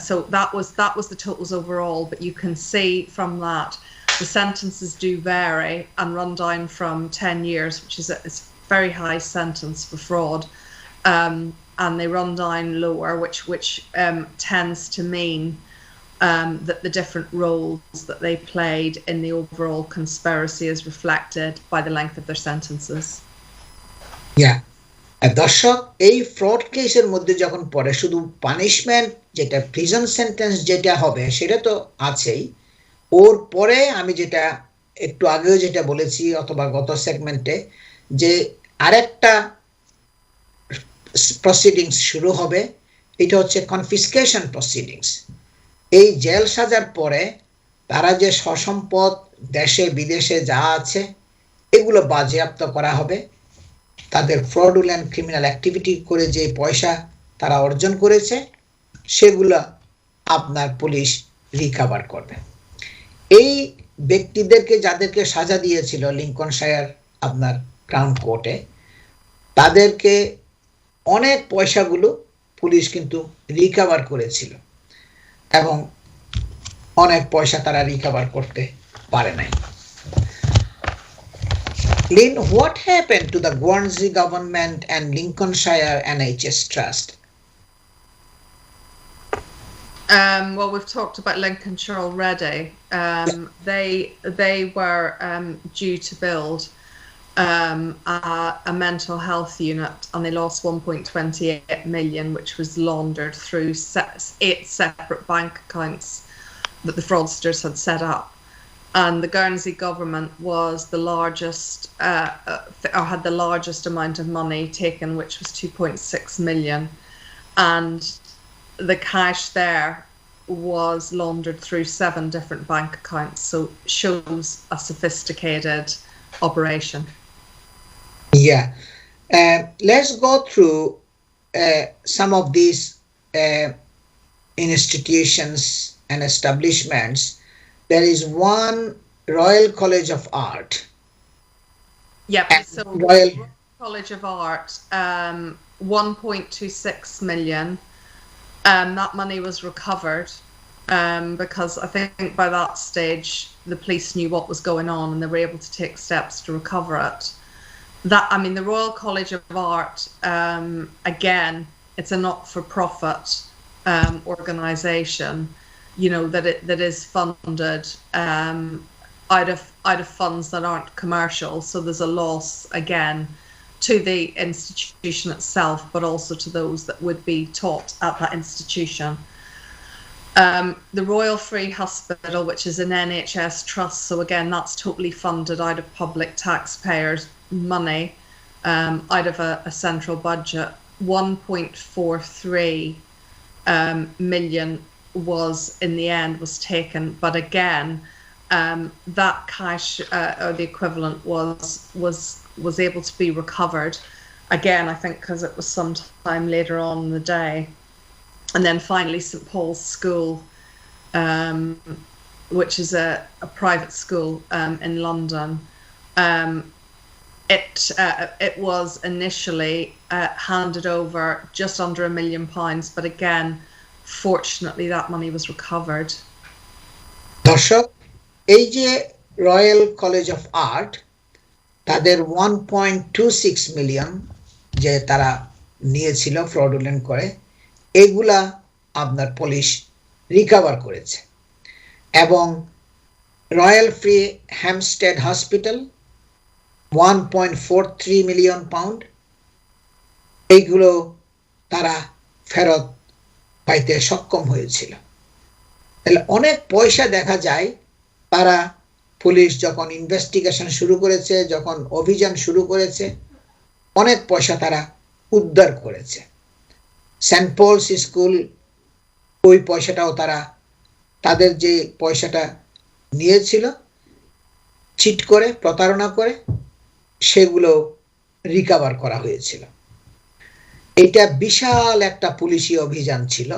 so that was the totals overall. But you can see from that the sentences do vary and run down from 10 years, which is a very high sentence for fraud, and they run down lower, which tends to mean that the different roles that they played in the overall conspiracy is reflected by the length of their sentences. Yeah. দর্শক, এই ফ্রড কেসের মধ্যে যখন পড়ে, শুধু পানিশমেন্ট যেটা প্রিজন সেন্টেন্স যেটা হবে সেটা তো আছেই, ওর পরে আমি যেটা একটু আগেও যেটা বলেছি অথবা গত সেগমেন্টে, যে আরেকটা প্রসিডিংস শুরু হবে, এটা হচ্ছে কনফিসকেশন প্রসিডিংস। এই জেল সাজার পরে তারা যে সসম্পদ দেশে বিদেশে যা আছে এগুলো বাজেয়াপ্ত করা হবে। তাদের ফ্রডুলেন্ট ক্রিমিনাল অ্যাক্টিভিটি করে যে পয়সা তারা অর্জন করেছে সেগুলো আপনার পুলিশ রিকভার করবে। এই ব্যক্তিদেরকে যাদেরকে সাজা দিয়েছিল লিঙ্কনশায়ার আপনার ক্রাউন কোর্টে, তাদেরকে অনেক পয়সাগুলো পুলিশ কিন্তু রিকভার করেছিল এবং অনেক পয়সা তারা রিকভার করতে পারে নাই। Lynn, what happened to the Guernsey government and Lincolnshire NHS Trust? Well, we've talked about Lincolnshire already. They were due to build a mental health unit, and they lost 1.28 million, which was laundered through 8 separate bank accounts that the fraudsters had set up. And the Guernsey government was the largest, or had the largest amount of money taken, which was 2.6 million. And the cash there was laundered through 7 different bank accounts. So shows a sophisticated operation. Yeah. Let's go through some of these institutions and establishments, there is one Royal College of Art. Yep. And So Royal College of Art, 1.26 million. That money was recovered because I think by that stage the police knew what was going on and they were able to take steps to recover it. The Royal College of Art, again, it's a not-for-profit organisation, that is funded out of funds that aren't commercial. So there's a loss again to the institution itself, but also to those that would be taught at that institution. The Royal Free Hospital, which is an NHS trust, so again, that's totally funded out of public taxpayers' money, out of a central budget. 1.43 million was, in the end, was taken, but again, that cash or the equivalent was able to be recovered again, I think because it was sometime later on in the day. And then finally St Paul's School, which is a private school in London. It was initially handed over just under £1 million, but again, fortunately that money was recovered. দর্শক, এই যে রয়্যাল কলেজ অফ আর্ট, তাদের 1.26 মিলিয়ন যে তারা নিয়েছিল ফ্রডুলেন্ট করে, এগুলা আপনার পুলিশ রিকভার করেছে। এবং royal free Hampstead hospital 1.43 million pound, এইগুলো তারা ফেরত পাইতে সক্ষম হয়েছিল। তাহলে অনেক পয়সা দেখা যায় তারা, পুলিশ যখন ইনভেস্টিগেশন শুরু করেছে, যখন অভিযান শুরু করেছে, অনেক পয়সা তারা উদ্ধার করেছে। সেন্ট পলস স্কুল, ওই পয়সাটাও তারা, তাদের যে পয়সাটা নিয়েছিল চিট করে, প্রতারণা করে, সেগুলো রিকভার করা হয়েছিল। এটা বিশাল একটা পুলিশি অভিযান ছিল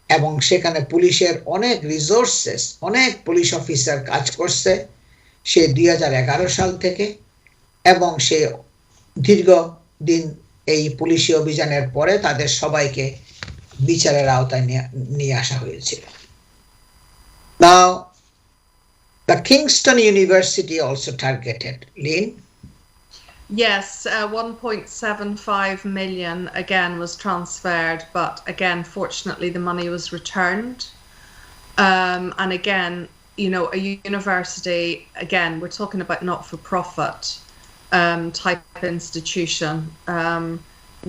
এবং সেখানে পুলিশের অনেক রিসোর্সেস, অনেক পুলিশ অফিসার কাজ করছে সে 2011 সাল থেকে, এবং সে দীর্ঘদিন এই পুলিশি অভিযানের পরে তাদের সবাইকে বিচারের আওতায় নিয়ে আসা হয়েছিল। Now, the Kingston University also targeted. Lynn? Yes, 1.75 million again was transferred, but again, fortunately, the money was returned. And again, a university, again, we're talking about not-for-profit type institution,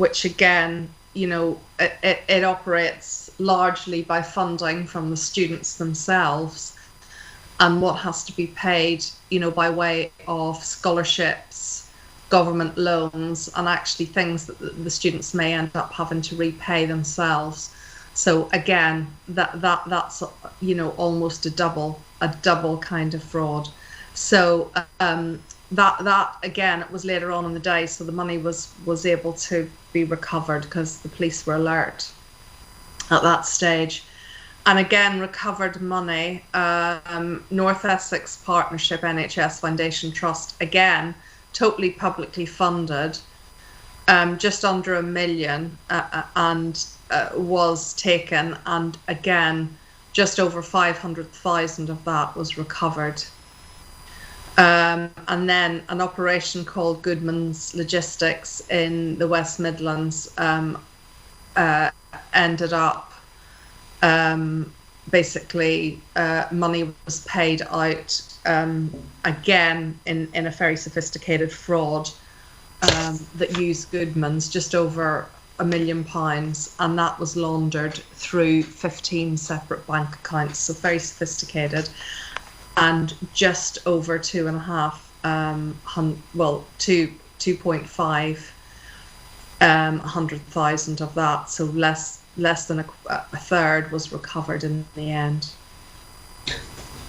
which again, it operates largely by funding from the students themselves, and what has to be paid, by way of scholarships, government loans, and actually things that the students may end up having to repay themselves. So again, that's almost a double kind of fraud. So that again, it was later on in the day, so the money was able to be recovered because the police were alert at that stage. And again, recovered money, North Essex Partnership NHS Foundation Trust, again, totally publicly funded, just under £1 million, and was taken, and again, just over 500,000 of that was recovered. And then an operation called Goodman's Logistics in the West Midlands ended up basically money was paid out again in a very sophisticated fraud that used Goodman's, just over £1 million, and that was laundered through 15 separate bank accounts, so very sophisticated, and just over 2,500,000 of that, so less than a third was recovered in the end.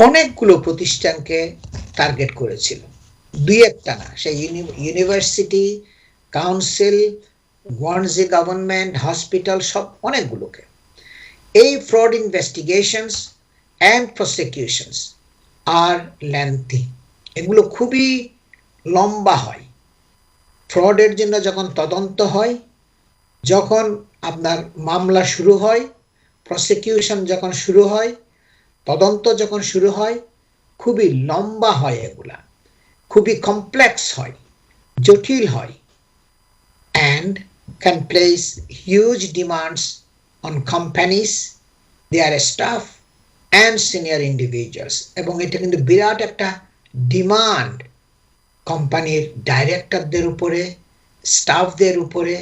অনেকগুলো প্রতিষ্ঠানকে টার্গেট করেছিল, দুই একটা না, সেই ইউনিভার্সিটি, কাউন্সিল, গভর্নমেন্ট, হসপিটাল, সব অনেকগুলোকে। এই fraud investigations and prosecutions are lengthy. এগুলো খুবই লম্বা হয়। ফ্রডের জন্য যখন তদন্ত হয়, যখন আপনার মামলা শুরু হয়, প্রসিকিউশন যখন শুরু হয়, তদন্ত যখন শুরু হয়, খুবই লম্বা হয় এগুলা, খুবই কমপ্লেক্স হয়, জটিল হয়, and can place huge demands on companies, their staff and senior individuals. এবং এটা কিন্তু বিরাট একটা ডিমান্ড কোম্পানির ডাইরেক্টরদের উপরে, স্টাফদের উপরে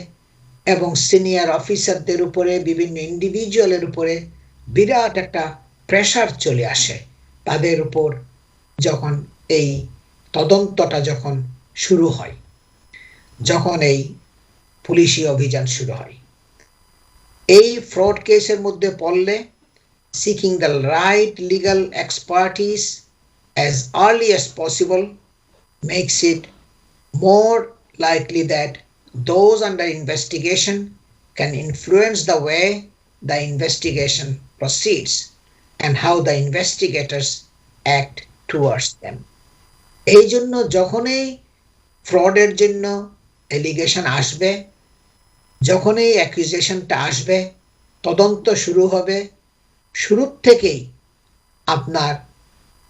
এবং সিনিয়র অফিসারদের উপরে, বিভিন্ন ইন্ডিভিজুয়ালের উপরে বিরাট একটা প্রেসার চলে আসে তাদের উপর যখন এই তদন্তটা যখন শুরু হয়, যখন এই পুলিশি অভিযান শুরু হয়। এই ফ্রড কেসের মধ্যে পড়লে seeking the right legal expertise as early as possible makes it more likely that those under investigation can influence the way the investigation proceeds and how the investigators act towards them. এই জন্য যখনই ফ্রডের জন্য এলিগেশন আসবে, যখনই অ্যাকুজেশনটা আসবে, তদন্ত শুরু হবে, শুরুর থেকেই আপনার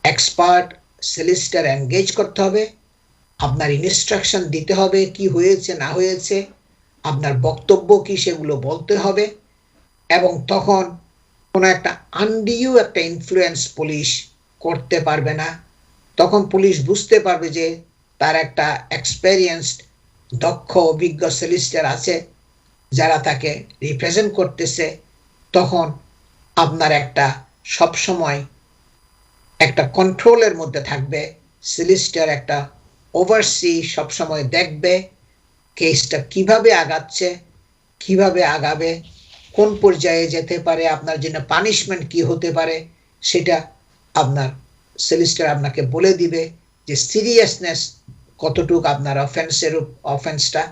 এক্সপার্ট সলিসিটর এনগেজ করতে হবে, আপনার ইনস্ট্রাকশন দিতে হবে কি হয়েছে না হয়েছে, আপনার বক্তব্য কি সেগুলো বলতে হবে, এবং তখন কোনো একটা আনডিউ একটা ইনফ্লুয়েন্স পুলিশ করতে পারবে না। তখন পুলিশ বুঝতে পারবে যে তার একটা এক্সপেরিয়েন্সড, দক্ষ, অভিজ্ঞ সলিসিটর আছে যারা তাকে রিপ্রেজেন্ট করতেছে। তখন আপনার একটা সবসময় একটা কন্ট্রোলের মধ্যে থাকবে, সলিসিটর একটা ওভারসি সবসময় দেখবে কেসটা কিভাবে আগাচ্ছে, কিভাবে আগাবে, কোন পর্যায়ে যেতে পারে, আপনার জন্য পানিশমেন্ট কি হতে পারে, সেটা আপনার সলিসিটর আপনাকে বলে দিবে যে সিরিয়াসনেস কতটুকু আপনার অফেন্সটা,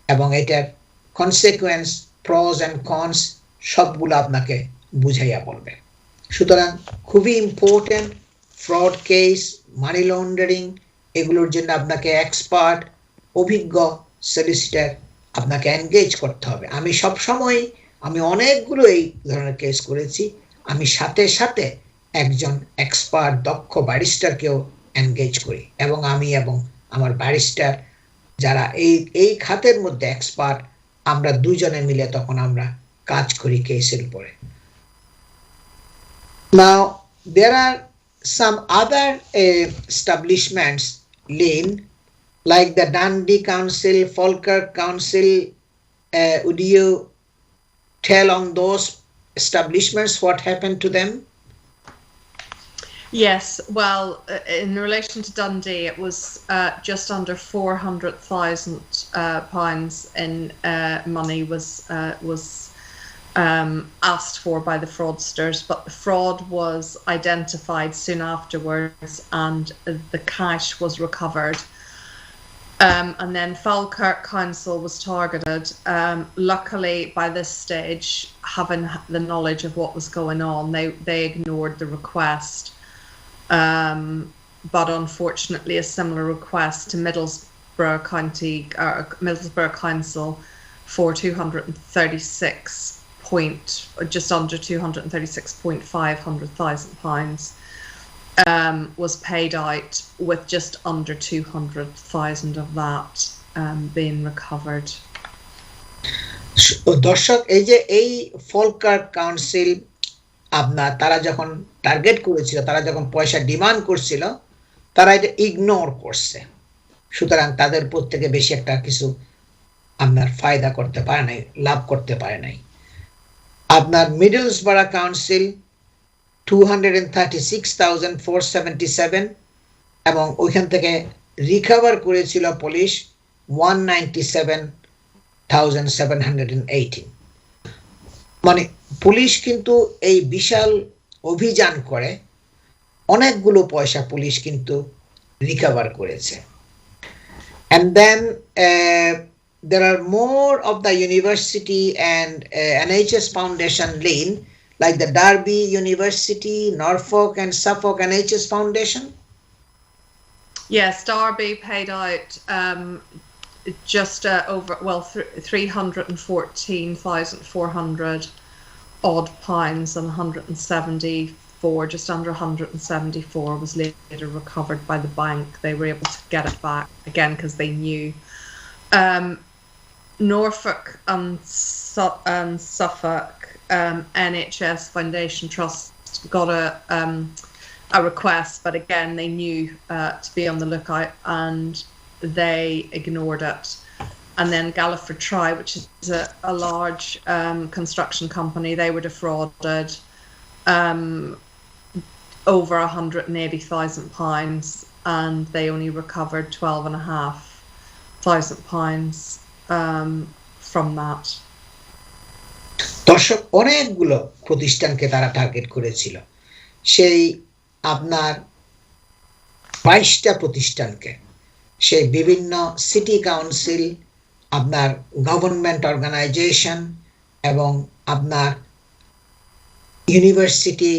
এবং এটার কনসিকুয়েন্স, প্রস অ্যান্ড কনস সবগুলো আপনাকে বুঝাইয়া বলবে। সুতরাং খুবই important fraud case, money laundering, এগুলোর জন্য আপনাকে এক্সপার্ট, অভিজ্ঞ সলিসিটর আপনাকে এনগেজ করতে হবে। আমি সবসময়, আমি অনেকগুলো এই ধরনের কেস করেছি, আমি সাথে সাথে একজন এক্সপার্ট দক্ষ ব্যারিস্টারকেও এনগেজ করি, এবং আমি এবং আমার ব্যারিস্টার যারা এই খাতের মধ্যে এক্সপার্ট, আমরা দুজনে মিলে তখন আমরা কাজ করি কেসের উপরে। Now there are some other establishments, Lynn, like the Dundee Council, Falkirk Council. Would you tell on those establishments what happened to them? Yes, well, in relation to Dundee, it was just under £400,000 in money was asked for by the fraudsters, but the fraud was identified soon afterwards and the cash was recovered. And then Falkirk Council was targeted. Luckily, by this stage, having the knowledge of what was going on, they ignored the request. But unfortunately, a similar request to Middlesbrough Council for just under £236,500 was paid out, with just under 200,000 of that being recovered. দর্শক, এই ফলকার্ক কাউন্সিল আপনার তারা যখন টার্গেট করেছিল, তারা যখন পয়সা ডিমান্ড করছিল, তারা এটা ইগনোর করছে। সুতরাং তাদের প্রত্যেকে বেশি একটা কিছু আপনার ফায়দা করতে পারে নাই, লাভ করতে পারে নাই। আপনার মিডলসবরা কাউন্সিল 236,477, এবং ওইখান থেকে রিকভার করেছিল পুলিশ 197,718। মানে পুলিশ কিন্তু এই বিশাল অভিযান করে অনেকগুলো পয়সা পুলিশ কিন্তু রিকভার করেছে। And then there are more of the university and NHS Foundation, Lynn, like the Derby University, Norfolk and Suffolk NHS Foundation? Yes, Derby paid out just over 314,400 odd pounds, and 174, just under 174, was later recovered by the bank. They were able to get it back again because they knew. Norfolk and Suffolk NHS Foundation Trust got a request, but again they knew to be on the lookout and they ignored it. And then Galliford Try, which is a large construction company, they were defrauded over £180,000, and they only recovered £12,500 from that. দর্শক, অনেকগুলো প্রতিষ্ঠানকে তারা টার্গেট করেছিল। সেই আপনার 22টা প্রতিষ্ঠানকে, সেই বিভিন্ন সিটি কাউন্সিল, আপনার গভর্নমেন্ট অর্গানাইজেশন এবং আপনার ইউনিভার্সিটি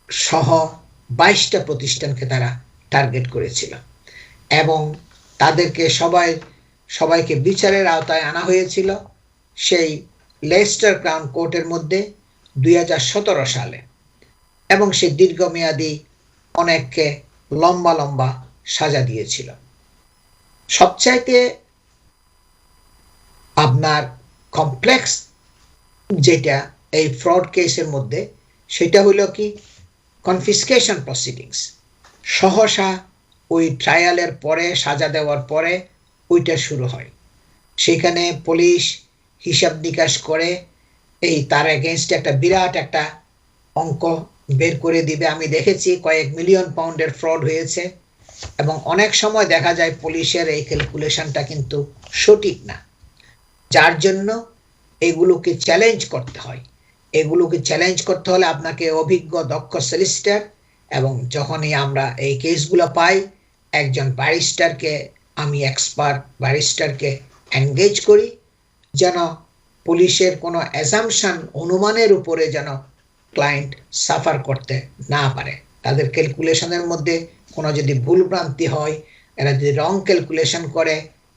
সহ 22টা প্রতিষ্ঠানকে তারা টার্গেট করেছিল এবং তাদেরকে সবাইকে বিচারের আওতায় আনা হয়েছিল সেই লেস্টার ক্রাউন কোর্টের মধ্যে 2017 সালে, এবং সে দীর্ঘমেয়াদী অনেককে লম্বা সাজা দিয়েছিল। সবচাইতে আপনার কমপ্লেক্স যেটা এই ফ্রড কেসের মধ্যে, সেটা হলো কি কনফিসকেশন প্রসিডিংস। সহসা ওই ট্রায়ালের পরে, সাজা দেওয়ার পরে ওইটা শুরু হয়। সেখানে পুলিশ হিসাব নিকাশ করে তার এগেইনস্টে একটা বিরাট একটা অঙ্ক বের করে দিবে। আমি দেখেছি কয়েক মিলিয়ন পাউন্ডের ফ্রড হয়েছে, এবং অনেক সময় দেখা যায় পুলিশের এই ক্যালকুলেশনটা কিন্তু সঠিক না, যার জন্য এগুলোকে চ্যালেঞ্জ করতে হয়। এগুলোকে চ্যালেঞ্জ করতে হলে আপনাকে অভিজ্ঞ দক্ষ সলিসিটর, এবং যখনই আমরা এই কেসগুলো পাই, একজন ব্যারিস্টারকে, আমি এক্সপার্ট ব্যারিস্টারকে এনগেজ করি, যেন পুলিশের কোনো অ্যাজাম্পশন, অনুমানের উপরে যেন ক্লায়েন্ট সাফার করতে না পারে। তাদের ক্যালকুলেশনের মধ্যে কোনো যদি ভুলভ্রান্তি হয়, এরা যদি রং ক্যালকুলেশন করে,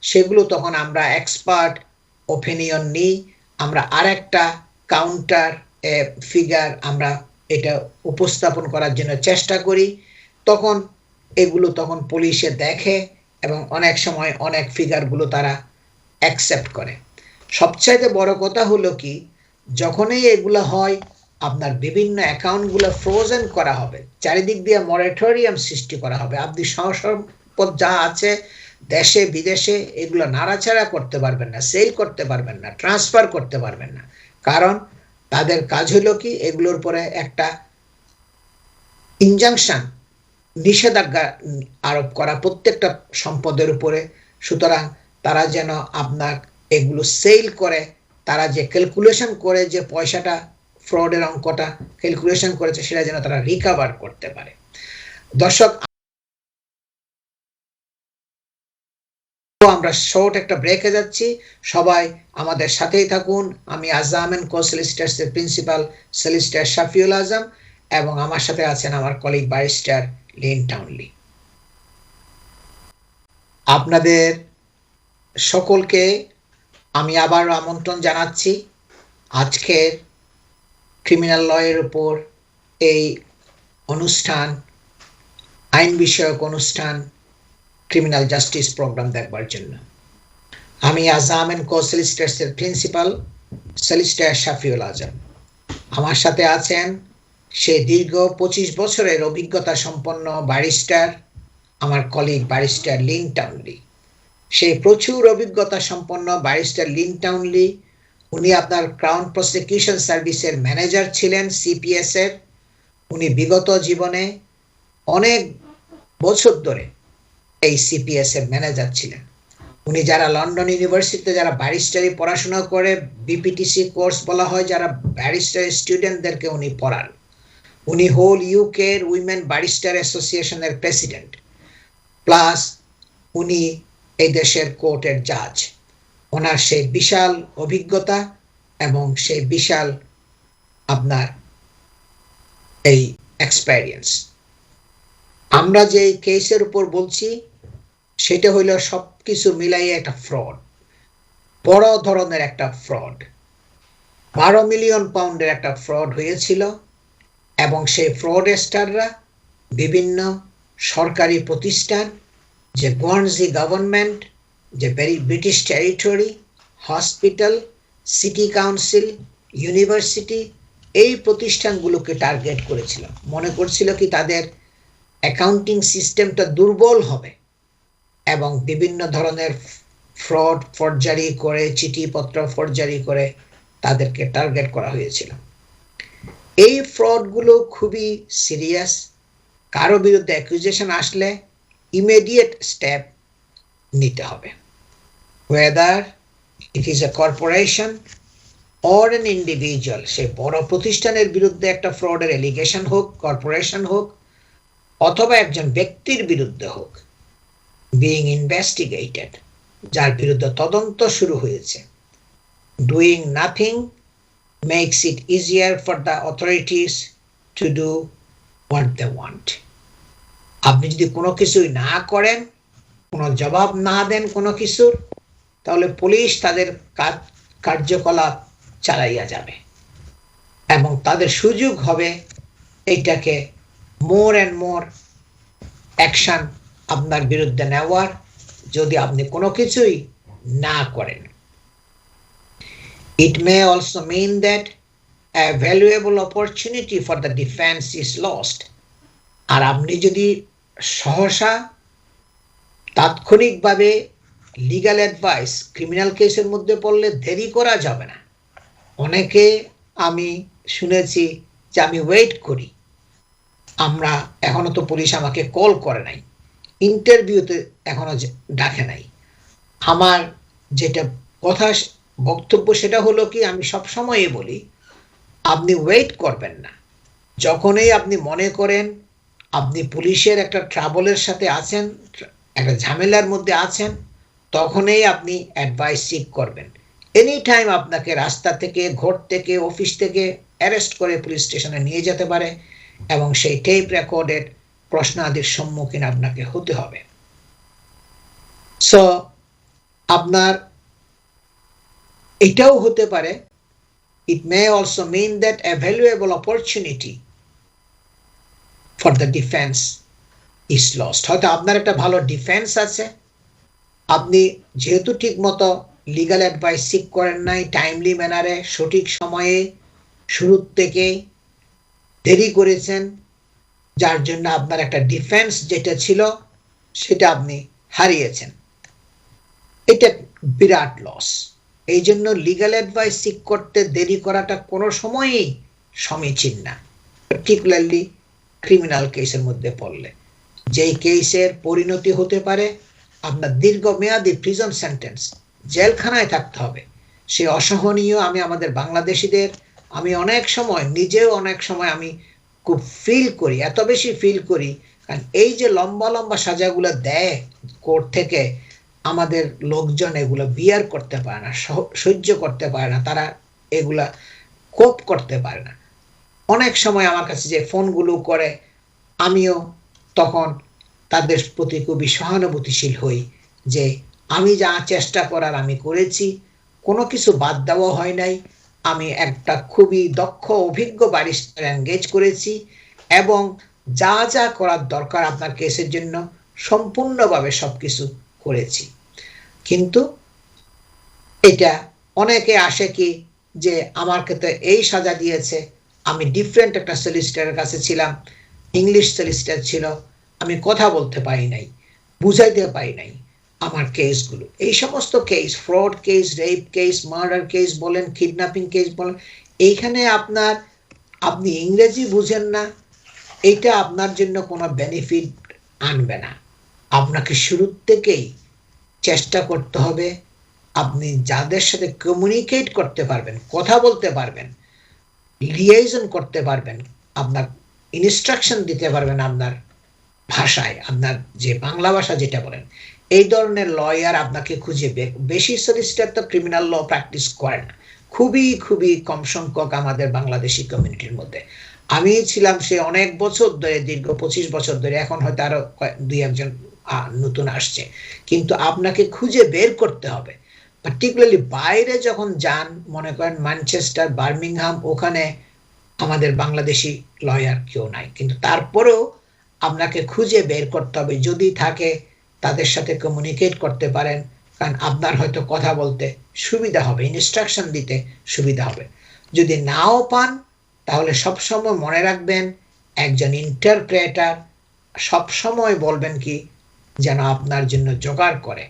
সেগুলো তখন আমরা এক্সপার্ট ওপিনিয়ন নিই, আমরা আরেকটা কাউন্টার ফিগার আমরা এটা উপস্থাপন করার জন্য চেষ্টা করি। তখন এগুলো তখন পুলিশে দেখে, এবং অনেক সময় অনেক ফিগারগুলো তারা অ্যাকসেপ্ট করে। সবচাইতে বড় কথা হলো কি, যখনই এগুলো হয়, আপনার বিভিন্ন অ্যাকাউন্টগুলো ফ্রোজেন করা হবে, চারিদিক দিয়ে মরাটোরিয়াম সৃষ্টি করা হবে। আপনি সম্পদ যা আছে দেশে বিদেশে এগুলো নাড়াচাড়া করতে পারবেন না, সেল করতে পারবেন না, ট্রান্সফার করতে পারবেন না, কারণ তাদের কাজ হলো কি এগুলোর পরে একটা ইনজাংশন, নিষেধাজ্ঞা আরোপ করা প্রত্যেকটা সম্পদের উপরে। সুতরাং তারা যেন আপনার এগুলো সেল করে, তারা যে ক্যালকুলেশন করে যে পয়সাটা, ফ্রডের অঙ্কটা ক্যালকুলেশন করেছে, সেটা যেন তারা রিকভার করতে পারে। দর্শক, আমরা শর্ট একটা ব্রেকে যাচ্ছি, সবাই আমাদের সাথেই থাকুন। আমি আজাম এন্ড কো সলিসিটার্স এর প্রিন্সিপাল সলিসিটর শাফিউল আজম, এবং আমার সাথে আছেন আমার কলিগ ব্যারিস্টার লিন টাউনলি। আপনাদের সকলকে আমি আবার আমন্ত্রণ জানাচ্ছি আজকের ক্রিমিনাল লয়ের উপর এই অনুষ্ঠান, আইন বিষয়ক অনুষ্ঠান, ক্রিমিনাল জাস্টিস প্রোগ্রাম দেখবার জন্য। আমি আজাম এন্ড কো সলিসিটার্স এর প্রিন্সিপাল সলিসিটর শাফিউল আজম। আমার সাথে আছেন সে দীর্ঘ 25 বছরের অভিজ্ঞতা সম্পন্ন ব্যারিস্টার, আমার কলিগ ব্যারিস্টার লিন টাউনলি। সেই প্রচুর অভিজ্ঞতা সম্পন্ন ব্যারিস্টার লিন টাউনলি, উনি আপনার ক্রাউন প্রসিকিউশন সার্ভিসের ম্যানেজার ছিলেন, সিপিএস এর। উনি বিগত জীবনে অনেক বছর ধরে এই সিপিএস এর ম্যানেজার ছিলেন। উনি যারা লন্ডন ইউনিভার্সিটিতে যারা ব্যারিস্টারি পড়াশোনা করে, বিপিটিসি কোর্স বলা হয়, যারা ব্যারিস্টারি স্টুডেন্টদেরকে উনি পড়ান। উনি হোল ইউকে এর উইমেন ব্যারিস্টার অ্যাসোসিয়েশনের প্রেসিডেন্ট, প্লাস উনি এই দেশের কোর্টের জাজ। ওনার সেই বিশাল অভিজ্ঞতা এবং সেই বিশাল আপনার এই এক্সপেরিয়েন্স। আমরা যে কেসের উপর বলছি সেটা হইল সবকিছু মিলাইয়ে একটা ফ্রড, বড় ধরনের একটা ফ্রড। 12 মিলিয়ন পাউন্ডের একটা ফ্রড হয়েছিল এবং সেই ফ্রডস্টাররা বিভিন্ন সরকারি প্রতিষ্ঠান, যে গুয়ার্নসি গভর্নমেন্ট, যে British territory, hospital, city council, university, এই প্রতিষ্ঠানগুলোকে টার্গেট করেছিল। মনে করছিল কি তাদের অ্যাকাউন্টিং সিস্টেমটা দুর্বল হবে এবং বিভিন্ন ধরনের ফ্রড ফরজারি করে, চিঠিপত্র ফরজারি করে তাদেরকে টার্গেট করা হয়েছিল। এই ফ্রডগুলো খুবই সিরিয়াস। কারো বিরুদ্ধে অ্যাকুজেশন আসলে ইমিডিয়েট স্টেপ নিতে হবে, whether it is a corporation or an individual। সে বড় প্রতিষ্ঠানের বিরুদ্ধে একটা ফ্রডের এলিগেশন হোক, কর্পোরেশন হোক, অথবা একজন ব্যক্তির বিরুদ্ধে হোক, being investigated, যার বিরুদ্ধে তদন্ত শুরু হয়েছে। Doing nothing makes it easier for the authorities to do what they want। আপনি যদি কোনো কিছুই না করেন, কোনো জবাব না দেন কোনো কিছুর, তাহলে পুলিশ তাদের কার্যকলাপ চালাইয়া যাবে এবং তাদের সুযোগ হবে এইটাকে মোর অ্যান্ড মোর অ্যাকশন আপনার বিরুদ্ধে নেওয়ার, যদি আপনি কোনো কিছুই না করেন। It may also mean that a valuable opportunity for the defense is lost। আর আপনি যদি সহসা তাৎক্ষণিকভাবে লিগ্যাল অ্যাডভাইস ক্রিমিনাল কেসের মধ্যে পড়লে দেরি করা যাবে না। অনেকে আমি শুনেছি যে আমি ওয়েট করি, আমরা এখনো তো পুলিশ আমাকে কল করে নাই, ইন্টারভিউতে এখনো ডাকে নাই। আমার যেটা কথা বক্তব্য সেটা হলো কি, আমি সবসময় বলি আপনি ওয়েট করবেন না। যখনই আপনি মনে করেন আপনি পুলিশের একটা ট্রাবলের সাথে আছেন, একটা ঝামেলার মধ্যে আছেন, তখনই আপনি অ্যাডভাইস সিক করবেন। এনি টাইম আপনাকে রাস্তা থেকে, ঘর থেকে, অফিস থেকে অ্যারেস্ট করে পুলিশ স্টেশনে নিয়ে যেতে পারে এবং সেই টেপ রেকর্ডের প্রশ্নাদির সম্মুখীন আপনাকে হতে হবে। সো আপনার এটাও হতে পারে, it may also mean that a valuable opportunity for the defense is lost। হয়তো আপনার একটা ভালো ডিফেন্স আছে, আপনি যেহেতু ঠিক মতো লিগ্যাল অ্যাডভাইস সিক করেন নাই, টাইমলি ম্যানারে সঠিক সময়ে শুরুর থেকে দেরি করেছেন, যার জন্য আপনার একটা ডিফেন্স যেটা ছিল সেটা আপনি হারিয়েছেন। এটা বিরাট লস। এই জন্য লিগ্যাল অ্যাডভাইস সিক করতে দেরি করাটা কোনো সময়ই সমীচীন না, পার্টিকুলারলি ক্রিমিনাল কেসের মধ্যে পড়লে, যেই কেসের পরিণতি হতে পারে আপনার দীর্ঘমেয়াদী প্রিজন সেন্টেন্স, জেলখানায় থাকতে হবে। সে অসহনীয়। আমি আমাদের বাংলাদেশিদের, আমি অনেক সময় নিজেও অনেক সময় আমি খুব ফিল করি, এত বেশি ফিল করি, কারণ এই যে লম্বা লম্বা সাজাগুলো দেয় কোর্ট থেকে, আমাদের লোকজন এগুলো বিয়ার করতে পারে না, সহ্য করতে পারে না, তারা এগুলা কোপ করতে পারে না। অনেক সময় আমার কাছে যে ফোনগুলো করে, আমিও তখন তাদের প্রতি খুবই সহানুভূতিশীল হই, যে আমি যা চেষ্টা করার আমি করেছি, কোনো কিছু বাদ দেওয়া হয় নাই। আমি একটা খুবই দক্ষ অভিজ্ঞ ব্যারিস্টার এনগেজ করেছি এবং যা যা করার দরকার আপনার কেসের জন্য সম্পূর্ণভাবে সবকিছু করেছি। কিন্তু এটা অনেকে আসে কি যে আমার ক্ষেত্রে এই সাজা দিয়েছে, আমি ডিফারেন্ট একটা সলিসিটারের কাছে ছিলাম, ইংলিশ সলিসিটার ছিল, আমি কথা বলতে পারি নাই, বুঝাইতে পারি নাই আমার কেসগুলো। এই সমস্ত case, fraud case, rape case, murder case বলেন, কিডন্যাপিং কেস বলেন, এইখানে আপনি ইংরেজি বুঝেন না, এইটা আপনার জন্য কোনো বেনিফিট আনবে না। আপনাকে শুরুর থেকেই চেষ্টা করতে হবে আপনি যাদের সাথে কমিউনিকেট করতে পারবেন, কথা বলতে পারবেন, লিয়াইজন করতে পারবেন, আপনার ইনস্ট্রাকশন দিতে পারবেন আপনার ভাষায়, আপনার যে বাংলা ভাষা যেটা বলেন, এই ধরনের লয়ার আপনাকে খুঁজে। বেশি সলিসিটার তো ক্রিমিনাল ল প্র্যাকটিস করে না, খুবই খুবই কম সংখ্যক আমাদের বাংলাদেশি কমিউনিটির মধ্যে। আমি ছিলাম সে অনেক বছর ধরে, দীর্ঘ 25 বছর ধরে, এখন হয়তো আরো দুই একজন নতুন আসছে, কিন্তু আপনাকে খুঁজে বের করতে হবে। পার্টিকুলারলি বাইরে যখন যান, মনে করেন ম্যানচেস্টার, বার্মিংহাম, ওখানে আমাদের বাংলাদেশি লয়ার কেউ নাই, কিন্তু তারপরেও আপনাকে খুঁজে বের করতে হবে। যদি থাকে তাদের সাথে কমিউনিকেট করতে পারেন, কারণ আপনার হয়তো কথা বলতে সুবিধা হবে, ইনস্ট্রাকশন দিতে সুবিধা হবে। যদি নাও পান তাহলে সবসময় মনে রাখবেন একজন ইন্টারপ্রেটার সবসময় বলবেন কি যেন আপনার জন্য জোগাড় করে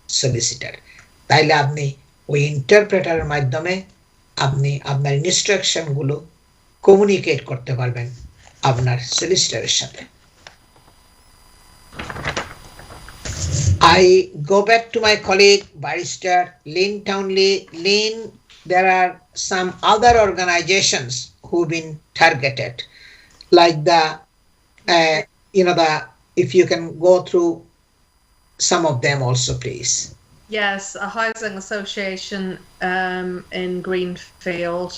সলিসিটার। তাইলে আপনি ওই ইন্টারপ্রেটারের মাধ্যমে আপনি আপনার ইনস্ট্রাকশনগুলো কমিউনিকেট করতে পারবেন আপনার সলিসিটারের সাথে। I go back to my colleague, Barrister Lynn Townley. Lynn, there are some other organizations who've been targeted, like if you can go through some of them also, please. Yes, a housing association in Greenfield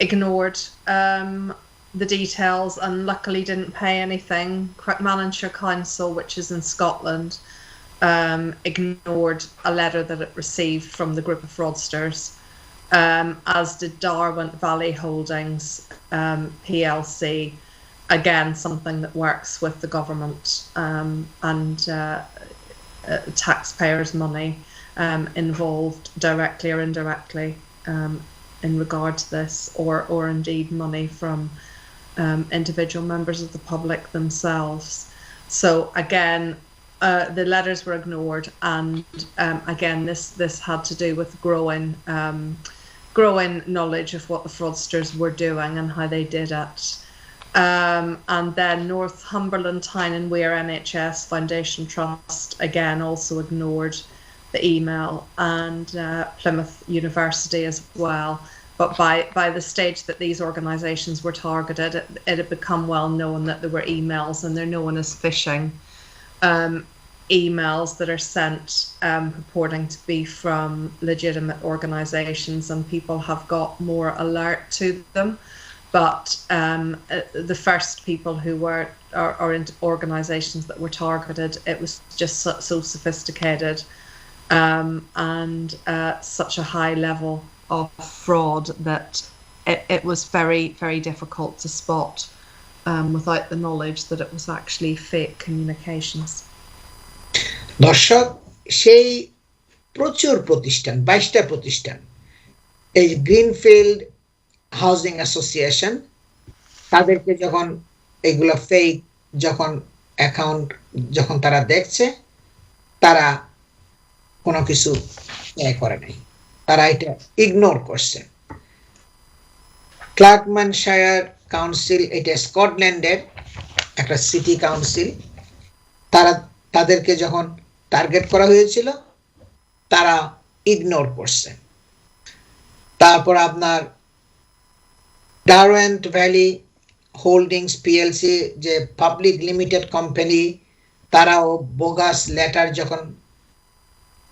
ignored the details and luckily didn't pay anything. Craigmannanshire Council, which is in Scotland, ignored a letter that it received from the group of fraudsters, as did Darwin Valley Holdings PLC, again something that works with the government and taxpayers' money involved directly or indirectly in regard to this, or indeed money from individual members of the public themselves. So again, the letters were ignored, and again, this had to do with growing knowledge of what the fraudsters were doing and how they did it. And then Northumberland Town and Weir NHS Foundation Trust again also ignored the email, and Plymouth University as well. But by the stage that these organisations were targeted, it had become well known that there were emails, and they're known as phishing emails that are sent purporting to be from legitimate organisations, and people have got more alert to them. But the first people who were or in organisations that were targeted, it was just so sophisticated and such a high level of fraud that it was very, very difficult to spot without the knowledge that it was actually fake communications. দর্শক, সেই প্রচুর প্রতিষ্ঠান, 22টা প্রতিষ্ঠান, এই গ্রিনফিল্ড হাউজিং অ্যাসোসিয়েশন, তাদেরকে যখন এগুলো ফেক যখন অ্যাকাউন্ট যখন তারা দেখছে, তারা কোনো কিছু করে নাই, তারা এটা ইগনোর করছে। ক্লার্কম্যানশায়ার কাউন্সিল, এটা স্কটল্যান্ডের একটা সিটি কাউন্সিল, তাদেরকে যখন টার্গেট করা হয়েছিল তারা ইগনোর করছে। তারপর আপনার ডারওয়েন্ট ভ্যালি হোল্ডিংস পিএলসি, যে পাবলিক লিমিটেড কোম্পানি, তারাও বোগাস লেটার যখন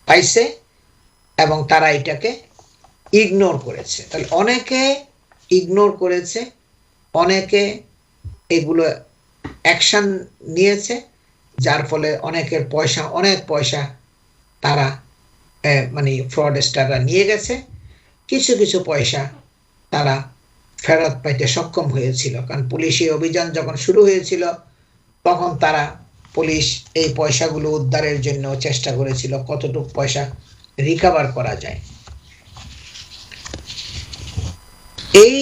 পাইছে এবং তারা এটাকে ইগনোর করেছে। তাহলে অনেকে ইগনোর করেছে, অনেকে এগুলো অ্যাকশন নিয়েছে, যার ফলে অনেকের অনেক পয়সা তারা ফ্রডস্টাররা নিয়ে গেছে। কিছু কিছু পয়সা তারা ফেরত পাইতে সক্ষম হয়েছিল, কারণ পুলিশি অভিযান যখন শুরু হয়েছিল তখন পুলিশ এই পয়সাগুলো উদ্ধারের জন্য চেষ্টা করেছিল, কতটুকু পয়সা রিকভার করা যায়। এই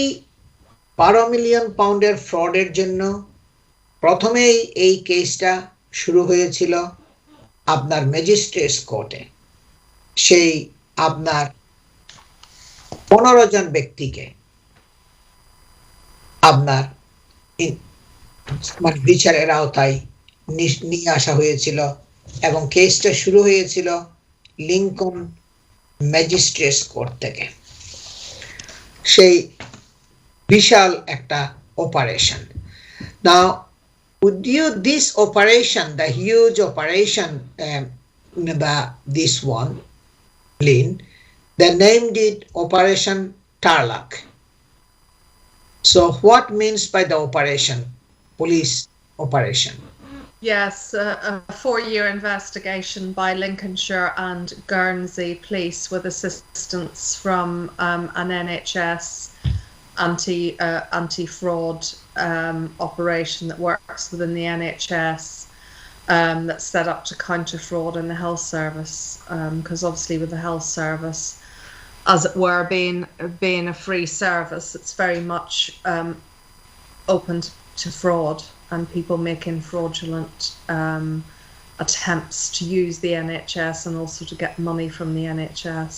12 মিলিয়ন পাউন্ডের ফ্রডের জন্য প্রথমেই এই কেসটা শুরু হয়েছিল আপনার ম্যাজিস্ট্রেটস কোর্টে। সেই আপনার 15 জন ব্যক্তিকে আপনার বিচারের আওতায় নিয়ে আসা হয়েছিল এবং কেসটা শুরু হয়েছিল লিঙ্কন ম্যাজিস্ট্রেটস কোর্ট থেকে। সেই বিশাল একটা operation. Now, would you this operation, the huge operation, this one, Lynn, They named it Operation Tarlac. So what means by the operation, police operation? Yes, a 4-year investigation by Lincolnshire and Guernsey police with assistance from an NHS anti-fraud operation that works within the NHS, that's set up to counter fraud in the health service, because obviously with the health service, as it were, being a free service, it's very much open to fraud and people making fraudulent attempts to use the NHS and also to get money from the NHS.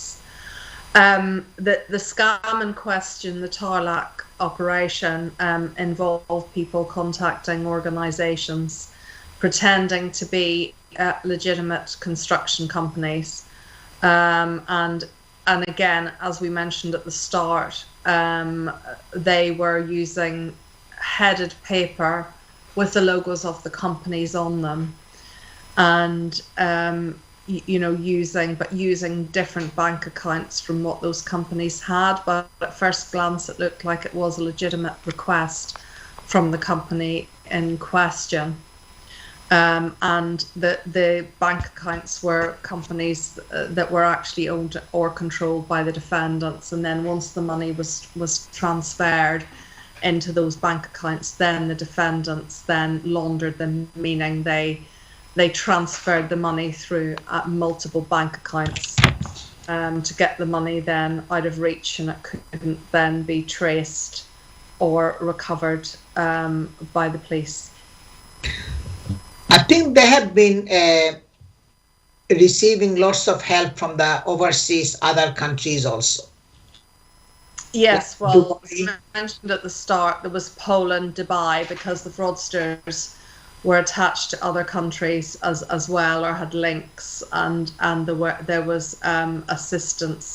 The scam in question, the Tarlac operation, involved people contacting organisations pretending to be legitimate construction companies, and again, as we mentioned at the start, they were using headed paper with the logos of the companies on them, and using different bank accounts from what those companies had. But at first glance, it looked like it was a legitimate request from the company in question. And the bank accounts were companies that were actually owned or controlled by the defendants. And then once the money was transferred into those bank accounts, then the defendants then laundered them, meaning they transferred the money through multiple bank accounts to get the money then out of reach, and it couldn't then be traced or recovered by the police. I think they have been receiving lots of help from the overseas other countries also. Yes, well, as I mentioned at the start, there was Poland, Dubai, because the fraudsters were attached to other countries as well, or had links, and there was assistance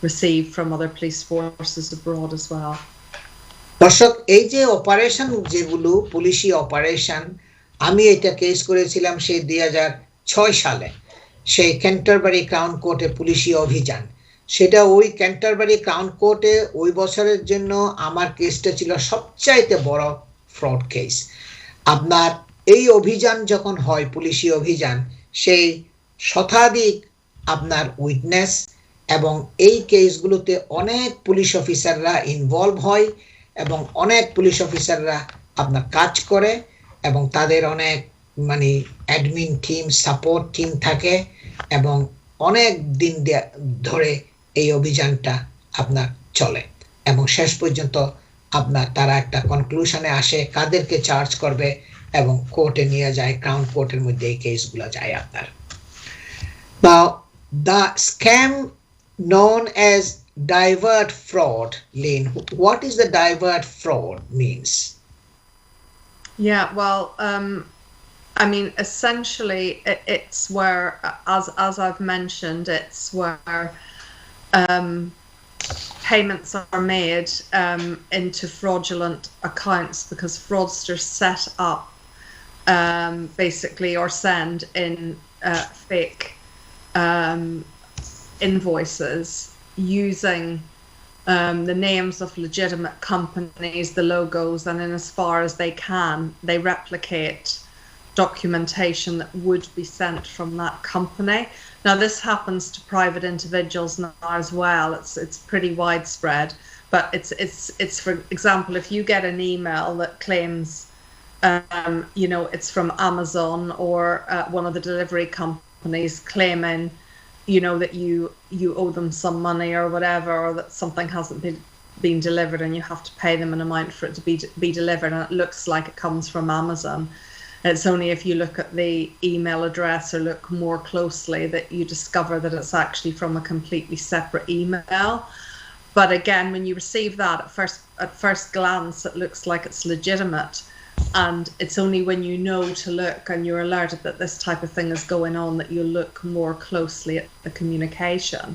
received from other police forces abroad as well. দর্শক, এই যে অপারেশন যেগুলো পুলিশি অপারেশন, আমি এটা কেস করেছিলাম সেই 2006 সালে, সেই ক্যান্টারবারি ক্রাউন কোর্টে পুলিশি অভিযান। সেটা ওই ক্যান্টারবারি ক্রাউন কোর্টে ওই বছরের জন্য আমার কেসটা ছিল সবচাইতে বড় ফ্রড কেস। আপনার এই অভিযান যখন হয়, পুলিশি অভিযান, সেই শতাধিক আপনার উইটনেস, এবং এই কেসগুলোতে অনেক পুলিশ অফিসাররা ইনভলভ হয়, এবং অনেক পুলিশ অফিসাররা আপনার কাজ করে, এবং তাদের অনেক অ্যাডমিন টিম, সাপোর্ট টিম থাকে, এবং অনেক দিন ধরে এই অভিযানটা আপনার চলে, এবং শেষ পর্যন্ত আপনার তারা একটা কনক্লুশনে আসে কাদেরকে চার্জ করবে, এবং কোর্টে নিয়ে যায়, ক্রাউন কোর্টের মধ্যে এই কেসগুলো যায় আপনার। Now, the scam known as divert fraud, Lynn, what is the divert fraud means? Yeah, well, I mean, essentially, it's where, as I've mentioned, it's where payments are made into fraudulent accounts, because fraudsters set up basically or send in fake invoices using the names of legitimate companies, the logos, and in as far as they can, they replicate documentation that would be sent from that company. Now, this happens to private individuals now as well. It's pretty widespread, but it's for example, if you get an email that claims it's from Amazon or one of the delivery companies claiming that you owe them some money or whatever, or that something hasn't been delivered and you have to pay them an amount for it to be delivered, and it looks like it comes from Amazon. It's only if you look at the email address or look more closely that you discover that it's actually from a completely separate email. But again, when you receive that at first glance, it looks like it's legitimate. And it's only when you know to look and you're alerted that this type of thing is going on that you look more closely at the communication.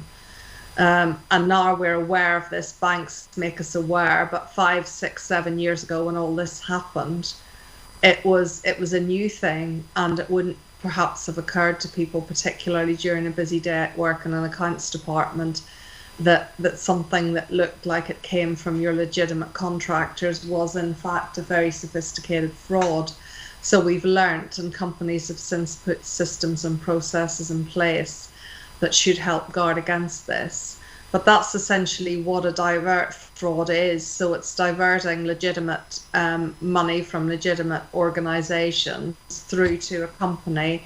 And now we're aware of this, banks make us aware, but 5, 6, 7 years ago when all this happened, it was a new thing, and it wouldn't perhaps have occurred to people, particularly during a busy day at work in an accounts department. that something that looked like it came from your legitimate contractors was in fact a very sophisticated fraud. So we've learnt, and companies have since put systems and processes in place that should help guard against this. But that's essentially what a divert fraud is. So it's diverting legitimate money from legitimate organisations through to a company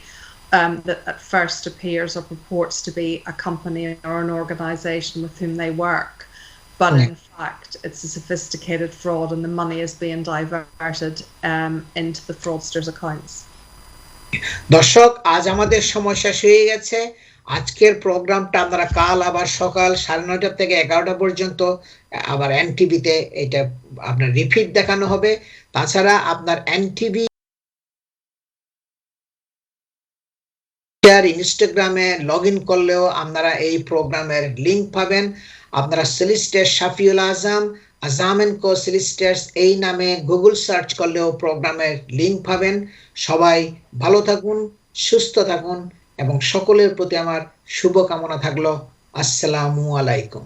that at first appears or purports to be a company or an organisation with whom they work. But in fact, it's a sophisticated fraud, and the money is being diverted into the fraudsters' accounts. দর্শক, আজ আমাদের সময় শেষ হয়ে গেছে। আজকের প্রোগ্রামটা আপনারা কাল আবার সকাল 9:30 থেকে 11টা পর্যন্ত আবার এনটিভিতে এটা আপনার রিপিট দেখানো হবে। তাছাড়া আপনার এনটিভি ইনস্টাগ্রামে লগ ইন করলেও আপনারা এই প্রোগ্রামের লিঙ্ক পাবেন। আপনারা solicitor Shafiul Azam, Azam and co solicitors এই নামে গুগল সার্চ করলেও প্রোগ্রামের লিঙ্ক পাবেন। সবাই ভালো থাকুন, সুস্থ থাকুন এবং সকলের প্রতি আমার শুভকামনা থাকলো। আসসালামু আলাইকুম।